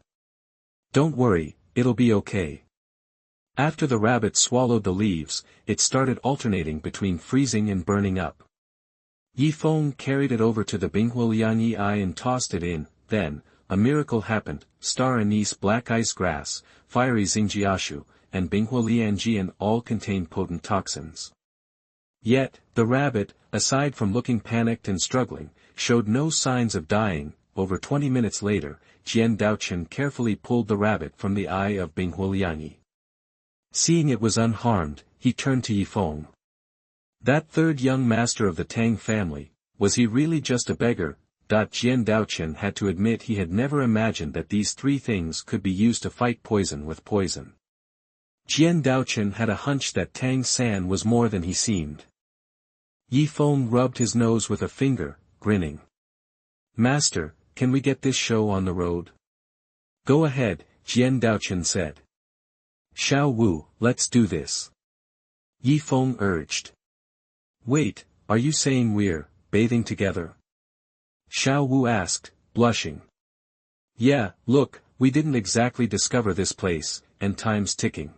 Speaker 1: Don't worry, it'll be okay. After the rabbit swallowed the leaves, it started alternating between freezing and burning up. Yi Feng carried it over to the Binghuilianyi eye and tossed it in. Then, a miracle happened. Star anise, black ice grass, fiery Xingjiashu, and Binghuilianjian all contained potent toxins. Yet, the rabbit, aside from looking panicked and struggling, showed no signs of dying. Over 20 minutes later, Jian Daochen carefully pulled the rabbit from the eye of Binghuilianyi. Seeing it was unharmed, he turned to Yi Feng. That third young master of the Tang family, was he really just a beggar? Jian Daochen had to admit he had never imagined that these three things could be used to fight poison with poison. Jian Daochen had a hunch that Tang San was more than he seemed. Yi Feng rubbed his nose with a finger, grinning. Master, can we get this show on the road? Go ahead, Jian Daochen said. Xiao Wu, let's do this. Yi Feng urged. Wait, are you saying we're bathing together? Xiao Wu asked, blushing. Yeah, look, we didn't exactly discover this place, and time's ticking.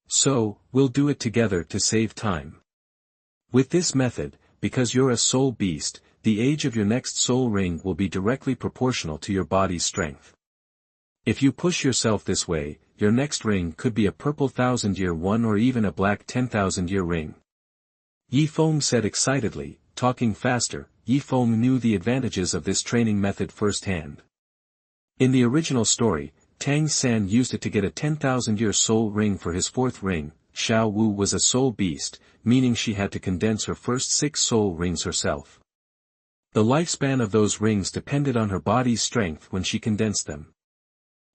Speaker 1: So, we'll do it together to save time. With this method, because you're a soul beast, the age of your next soul ring will be directly proportional to your body's strength. If you push yourself this way, your next ring could be a purple 1000-year one or even a black 10,000-year ring. Yi Feng said excitedly, talking faster. Yi Feng knew the advantages of this training method firsthand. In the original story, Tang San used it to get a 10,000-year soul ring for his fourth ring. Xiao Wu was a soul beast, meaning she had to condense her first 6 soul rings herself. The lifespan of those rings depended on her body's strength when she condensed them.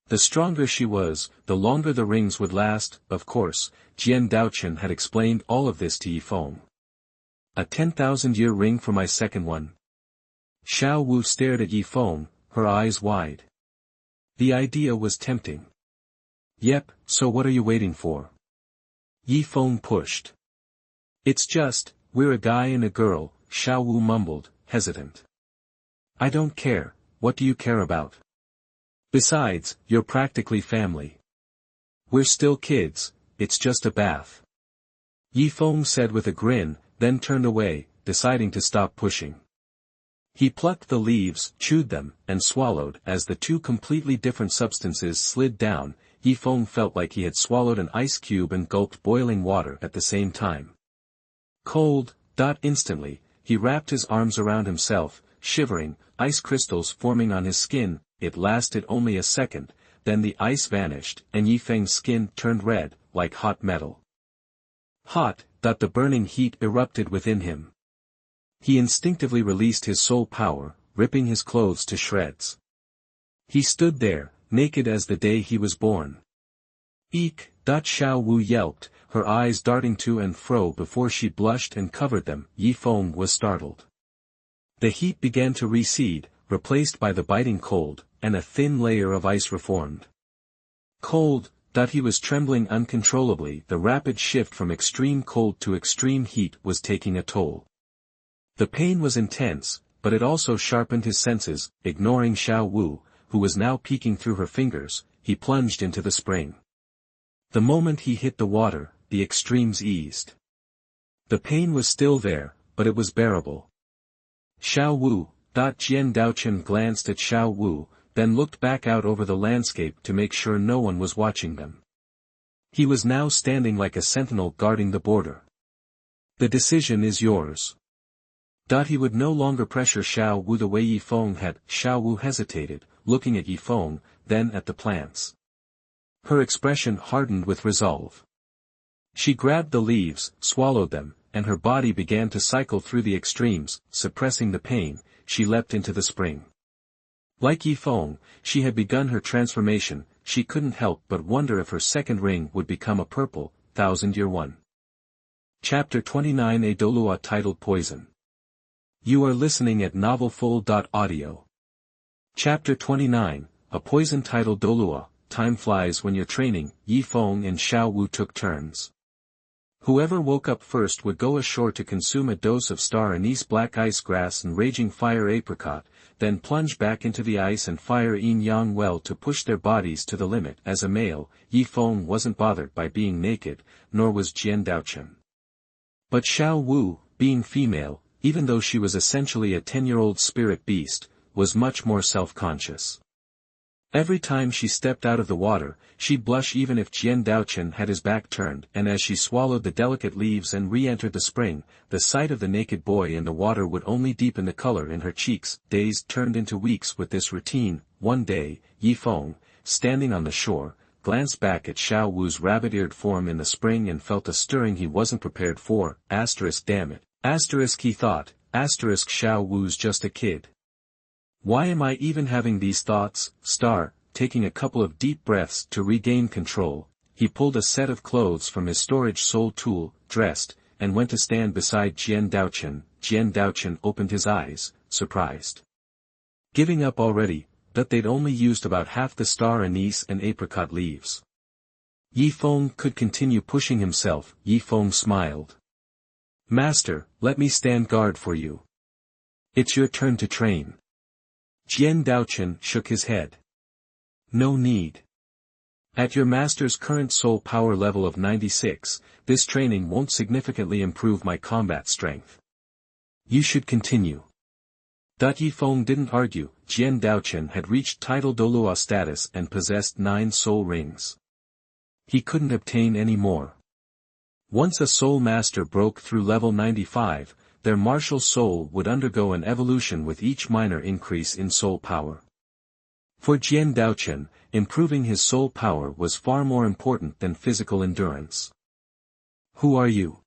Speaker 1: The stronger she was, the longer the rings would last. Of course, Jian Daochen had explained all of this to Yi Feng. A 10,000-year ring for my second one? Xiao Wu stared at Yi Feng, her eyes wide. The idea was tempting. Yep, so what are you waiting for? Yi Feng pushed. It's just, we're a guy and a girl, Xiao Wu mumbled, hesitant. I don't care, what do you care about? Besides, you're practically family. We're still kids, it's just a bath. Yi Feng said with a grin, then turned away, deciding to stop pushing. He plucked the leaves, chewed them, and swallowed. As the two completely different substances slid down, Yi Feng felt like he had swallowed an ice cube and gulped boiling water at the same time. Cold. Instantly, he wrapped his arms around himself, shivering, ice crystals forming on his skin. It lasted only a second, then the ice vanished, and Yi Feng's skin turned red, like hot metal. Hot. The burning heat erupted within him. He instinctively released his soul power, ripping his clothes to shreds. He stood there, naked as the day he was born. Eek! Xiao Wu yelped, her eyes darting to and fro before she blushed and covered them. Yi Feng was startled. The heat began to recede, replaced by the biting cold, and a thin layer of ice reformed. Cold. He was trembling uncontrollably. The rapid shift from extreme cold to extreme heat was taking a toll. The pain was intense, but it also sharpened his senses. Ignoring Xiao Wu, who was now peeking through her fingers, he plunged into the spring. The moment he hit the water, the extremes eased. The pain was still there, but it was bearable. Xiao Wu. Jian Daochen glanced at Xiao Wu, then looked back out over the landscape to make sure no one was watching them. He was now standing like a sentinel guarding the border. The decision is yours. He would no longer pressure Xiao Wu the way Yi Feng had. Xiao Wu hesitated, looking at Yi Feng, then at the plants. Her expression hardened with resolve. She grabbed the leaves, swallowed them, and her body began to cycle through the extremes. Suppressing the pain, she leapt into the spring. Like Yi Feng, she had begun her transformation. She couldn't help but wonder if her second ring would become a purple, 1000-year one. Chapter 29, a Douluo titled Poison. You are listening at novelfull.audio. Chapter 29, a poison titled Douluo. Time flies when you're training. Yi Feng and Xiao Wu took turns. Whoever woke up first would go ashore to consume a dose of star anise black ice grass and raging fire apricot, then plunge back into the ice and fire yin-yang well to push their bodies to the limit. As a male, Yi Feng wasn't bothered by being naked, nor was Jian Daochen. But Xiao Wu, being female, even though she was essentially a 10-year-old spirit beast, was much more self-conscious. Every time she stepped out of the water, she'd blush even if Jian Daochen had his back turned, and as she swallowed the delicate leaves and re-entered the spring, the sight of the naked boy in the water would only deepen the color in her cheeks. Days turned into weeks with this routine. One day, Yi Feng, standing on the shore, glanced back at Xiao Wu's rabbit-eared form in the spring and felt a stirring he wasn't prepared for. Damn it. He thought. Xiao Wu's just a kid. Why am I even having these thoughts? Taking a couple of deep breaths to regain control, he pulled a set of clothes from his storage soul tool, dressed, and went to stand beside Jian Daochen. Jian Daochen opened his eyes, surprised. Giving up already, but they'd only used about half the star anise and apricot leaves. Yi Feng could continue pushing himself. Yi Feng smiled. Master, let me stand guard for you. It's your turn to train. Jian Daochen shook his head. No need. At your master's current soul power level of 96, this training won't significantly improve my combat strength. You should continue. Yi Feng didn't argue. Jian Daochen had reached title Douluo status and possessed 9 soul rings. He couldn't obtain any more. Once a soul master broke through level 95, their martial soul would undergo an evolution with each minor increase in soul power. For Jian Daochen, improving his soul power was far more important than physical endurance. Who are you?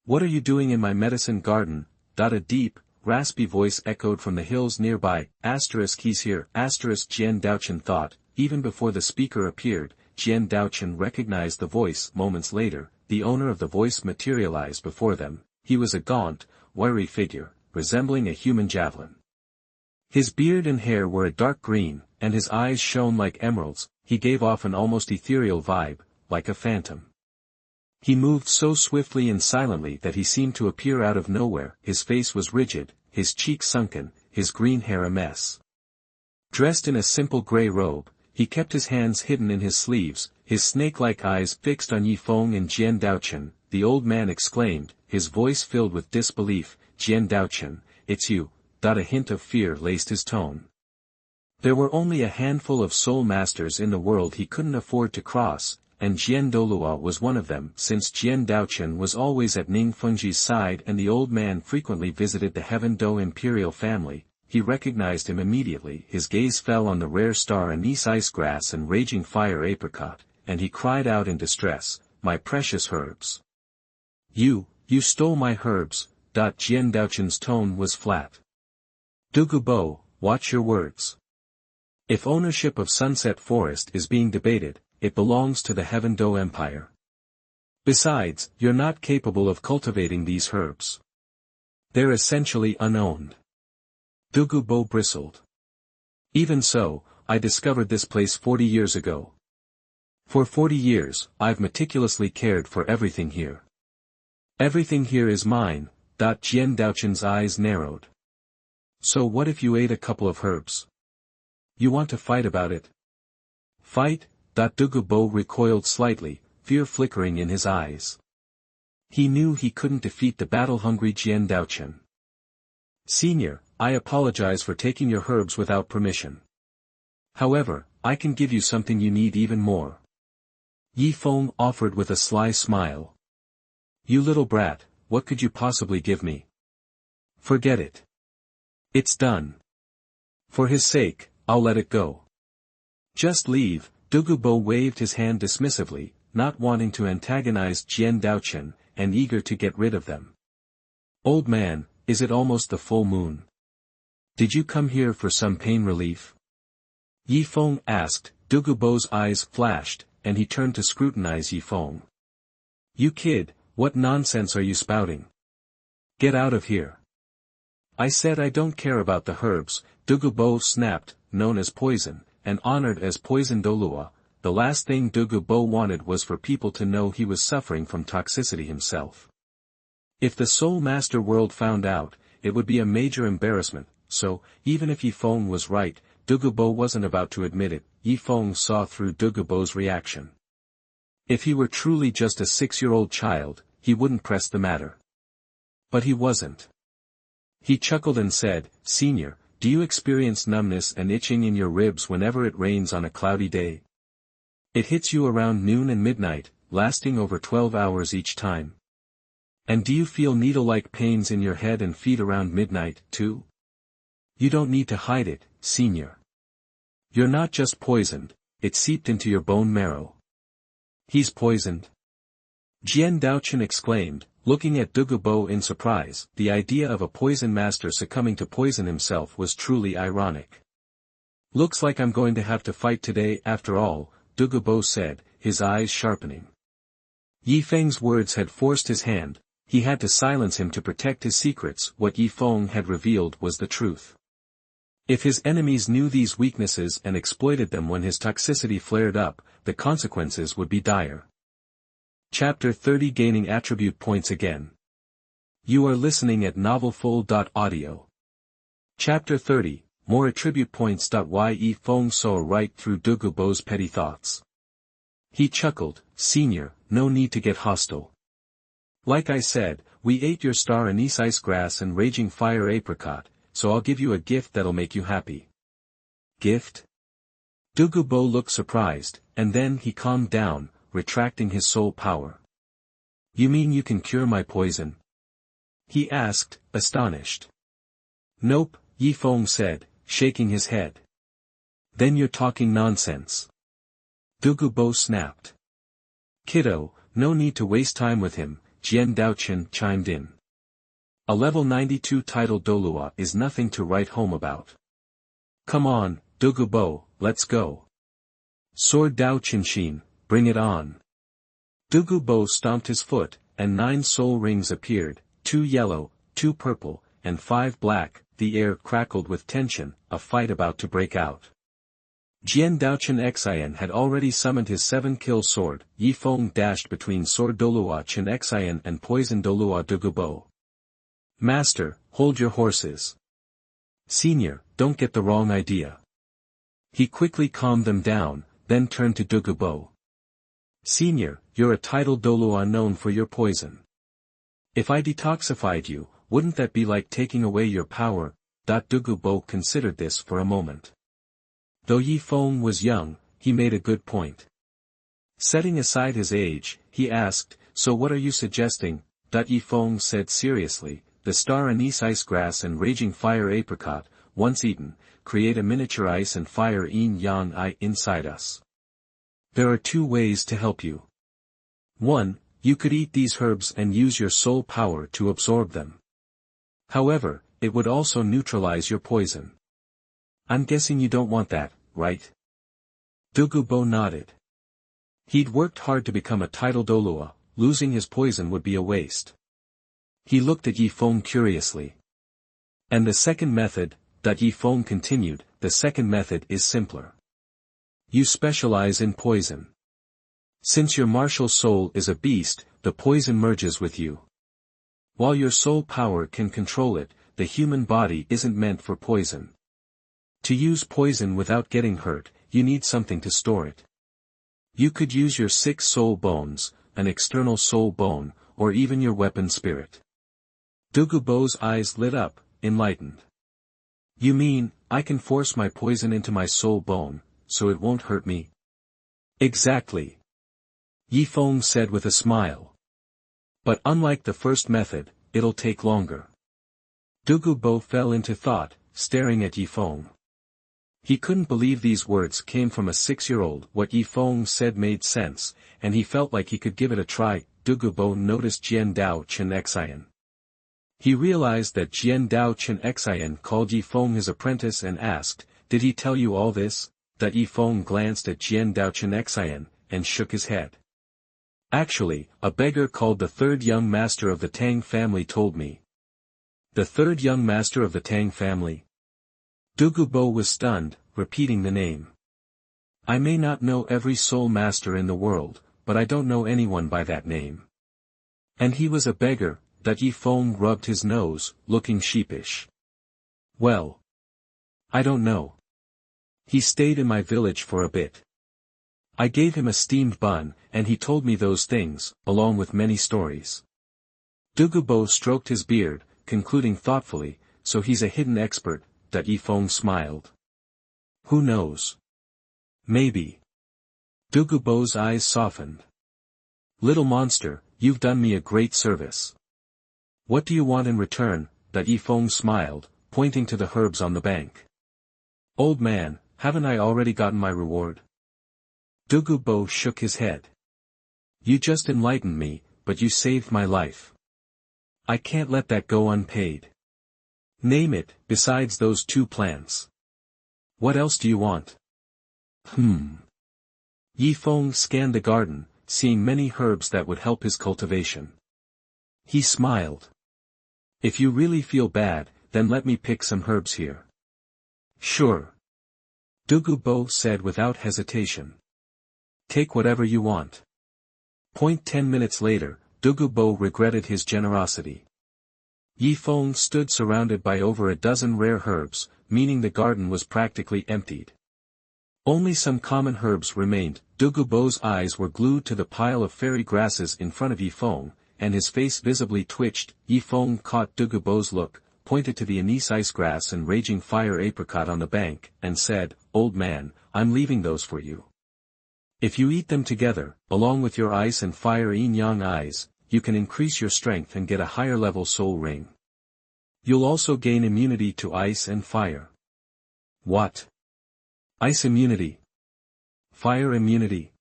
Speaker 1: What are you doing in my medicine garden? A deep, raspy voice echoed from the hills nearby. He's here. Jian Daochen thought. Even before the speaker appeared, Jian Daochen recognized the voice. Moments later, the owner of the voice materialized before them. He was a gaunt, wiry figure, resembling a human javelin. His beard and hair were a dark green, and his eyes shone like emeralds. He gave off an almost ethereal vibe, like a phantom. He moved so swiftly and silently that he seemed to appear out of nowhere. His face was rigid, his cheeks sunken, his green hair a mess. Dressed in a simple gray robe, he kept his hands hidden in his sleeves, his snake-like eyes fixed on Yi Feng and Jian Daochen. The old man exclaimed, his voice filled with disbelief, Jian Daochen, it's you. A hint of fear laced his tone. There were only a handful of soul masters in the world he couldn't afford to cross, and Jian Douluo was one of them. Since Jian Daochen was always at Ning Fengji's side and the old man frequently visited the Heaven Do imperial family, he recognized him immediately. His gaze fell on the rare star anise ice grass and raging fire apricot, and he cried out in distress, my precious herbs. You stole my herbs. Jian Daochen's tone was flat. Douluo, watch your words. If ownership of Sunset Forest is being debated, it belongs to the Heaven Do Empire. Besides, you're not capable of cultivating these herbs. They're essentially unowned. Douluo bristled. Even so, I discovered this place 40 years ago. For 40 years, I've meticulously cared for everything here. Everything here is mine. Jian Daochen's eyes narrowed. So what if you ate a couple of herbs? You want to fight about it? Fight? Douluo recoiled slightly, fear flickering in his eyes. He knew he couldn't defeat the battle-hungry Jian Daochen. Senior, I apologize for taking your herbs without permission. However, I can give you something you need even more. Yi Feng offered with a sly smile. You little brat, what could you possibly give me? Forget it. It's done. For his sake, I'll let it go. Just leave. Douluo waved his hand dismissively, not wanting to antagonize Jian Daochen, and eager to get rid of them. Old man, is it almost the full moon? Did you come here for some pain relief? Yi Feng asked. Douluo's eyes flashed, and he turned to scrutinize Yi Feng. You kid, what nonsense are you spouting? Get out of here. I said I don't care about the herbs. Douluo snapped, known as poison, and honored as Poison Douluo, the last thing Douluo wanted was for people to know he was suffering from toxicity himself. If the Soul Master world found out, it would be a major embarrassment, so, even if Yi Feng was right, Douluo wasn't about to admit it. Yi Feng saw through Douluo's reaction. If he were truly just a 6-year-old child, he wouldn't press the matter. But he wasn't. He chuckled and said, "Senior, do you experience numbness and itching in your ribs whenever it rains on a cloudy day? It hits you around noon and midnight, lasting over 12 hours each time. And do you feel needle-like pains in your head and feet around midnight, too? You don't need to hide it, Senior. You're not just poisoned, it seeped into your bone marrow." "He's poisoned?" Jian Daochen exclaimed, looking at Douluo in surprise. The idea of a poison master succumbing to poison himself was truly ironic. "Looks like I'm going to have to fight today after all," Douluo said, his eyes sharpening. Yi Feng's words had forced his hand. He had to silence him to protect his secrets. What Yi Feng had revealed was the truth. If his enemies knew these weaknesses and exploited them when his toxicity flared up, the consequences would be dire. Chapter 30 Gaining Attribute Points Again. You are listening at novelfull.audio. Chapter 30, More Attribute Points. Yi Feng saw right through Douluo's petty thoughts. He chuckled, "Senior, no need to get hostile. Like I said, we ate your star anise ice grass and raging fire apricot, so I'll give you a gift that'll make you happy." "Gift?" Douluo looked surprised, and then he calmed down, retracting his soul power. "You mean you can cure my poison?" he asked, astonished. "Nope," Yi Feng said, shaking his head. "Then you're talking nonsense." Douluo snapped. "Kiddo, no need to waste time with him," Jian Daochen chimed in. "A level 92 title Douluo is nothing to write home about. Come on, Douluo, let's go. Sword Dao Qinshin, bring it on." Douluo stomped his foot, and 9 soul rings appeared, 2 yellow, 2 purple, and 5 black. The air crackled with tension, a fight about to break out. Jian Daochen Xian had already summoned his 7-kill sword. Yi Feng dashed between Sword Douluo Chen Xian and Poison Douluo Douluo. "Master, hold your horses. Senior, don't get the wrong idea." He quickly calmed them down, then turned to Douluo. "Senior, you're a title Douluo known for your poison. If I detoxified you, wouldn't that be like taking away your power?" Douluo considered this for a moment. Though Yi Feng was young, he made a good point. Setting aside his age, he asked, "So what are you suggesting?" Yi Feng said seriously, "The star anise ice grass and raging fire apricot, once eaten, create a miniature ice and fire yin-yang I inside us. There are 2 ways to help you. 1, you could eat these herbs and use your soul power to absorb them. However, it would also neutralize your poison. I'm guessing you don't want that, right?" Douluo nodded. He'd worked hard to become a title Douluo, losing his poison would be a waste. He looked at Yi Feng curiously. "And the second method," Yi Feng continued, "the second method is simpler. You specialize in poison. Since your martial soul is a beast, the poison merges with you. While your soul power can control it, the human body isn't meant for poison. To use poison without getting hurt, you need something to store it. You could use your 6 soul bones, an external soul bone, or even your weapon spirit." Douluo's eyes lit up, enlightened. "You mean, I can force my poison into my soul bone, so it won't hurt me?" "Exactly," Yi Feng said with a smile. "But unlike the first method, it'll take longer." Douluo fell into thought, staring at Yi Feng. He couldn't believe these words came from a 6-year-old. What Yi Feng said made sense, and he felt like he could give it a try. Douluo noticed Jian Daochen Xian. He realized that Jian Daochen Xian called Yi Feng his apprentice and asked, "Did he tell you all this?" Yi Feng glanced at Jian Daochen Xian, and shook his head. "Actually, a beggar called the 3rd young master of the Tang family told me." "The 3rd young master of the Tang family?" Douluo was stunned, repeating the name. I may not know every soul master in the world, but I don't know anyone by that name. And he was a beggar, that Feng rubbed his nose, looking sheepish. Well. I don't know. He stayed in my village for a bit. I gave him a steamed bun, and he told me those things, along with many stories. Douluo stroked his beard, concluding thoughtfully, so he's a hidden expert, that Feng smiled. Who knows? Maybe. Douluo's eyes softened. Little monster, you've done me a great service. What do you want in return? That Feng smiled, pointing to the herbs on the bank. Old man, haven't I already gotten my reward? Douluo shook his head. You just enlightened me, but you saved my life. I can't let that go unpaid. Name it, besides those 2 plants. What else do you want? Feng scanned the garden, seeing many herbs that would help his cultivation. He smiled. If you really feel bad, then let me pick some herbs here. Sure. Douluo said without hesitation. Take whatever you want. 10 minutes later, Douluo regretted his generosity. Feng stood surrounded by over a dozen rare herbs, meaning the garden was practically emptied. Only some common herbs remained. Douluo's eyes were glued to the pile of fairy grasses in front of Feng, and his face visibly twitched. Feng caught Douluo's look, pointed to the anise ice grass and raging fire apricot on the bank, and said, Old man, I'm leaving those for you. If you eat them together, along with your ice and fire yin-yang eyes, you can increase your strength and get a higher level soul ring. You'll also gain immunity to ice and fire. What? Ice immunity? Fire immunity?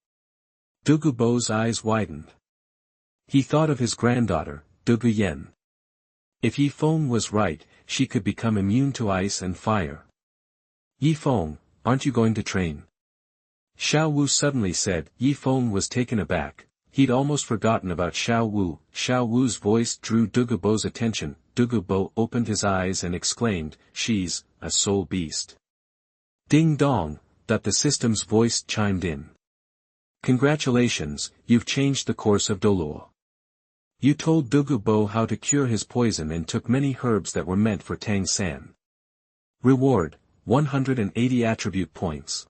Speaker 1: Douluo's eyes widened. He thought of his granddaughter, Douluyen. If Feng was right, she could become immune to ice and fire. Feng, aren't you going to train? Xiao Wu suddenly said. Feng was taken aback. He'd almost forgotten about Xiao Wu. Xiao Wu's voice drew Douluo's attention. Douluo opened his eyes and exclaimed, She's a soul beast. Ding dong, that the system's voice chimed in. Congratulations, you've changed the course of Douluo. You told Douluo how to cure his poison and took many herbs that were meant for Tang San. Reward, 180 attribute points.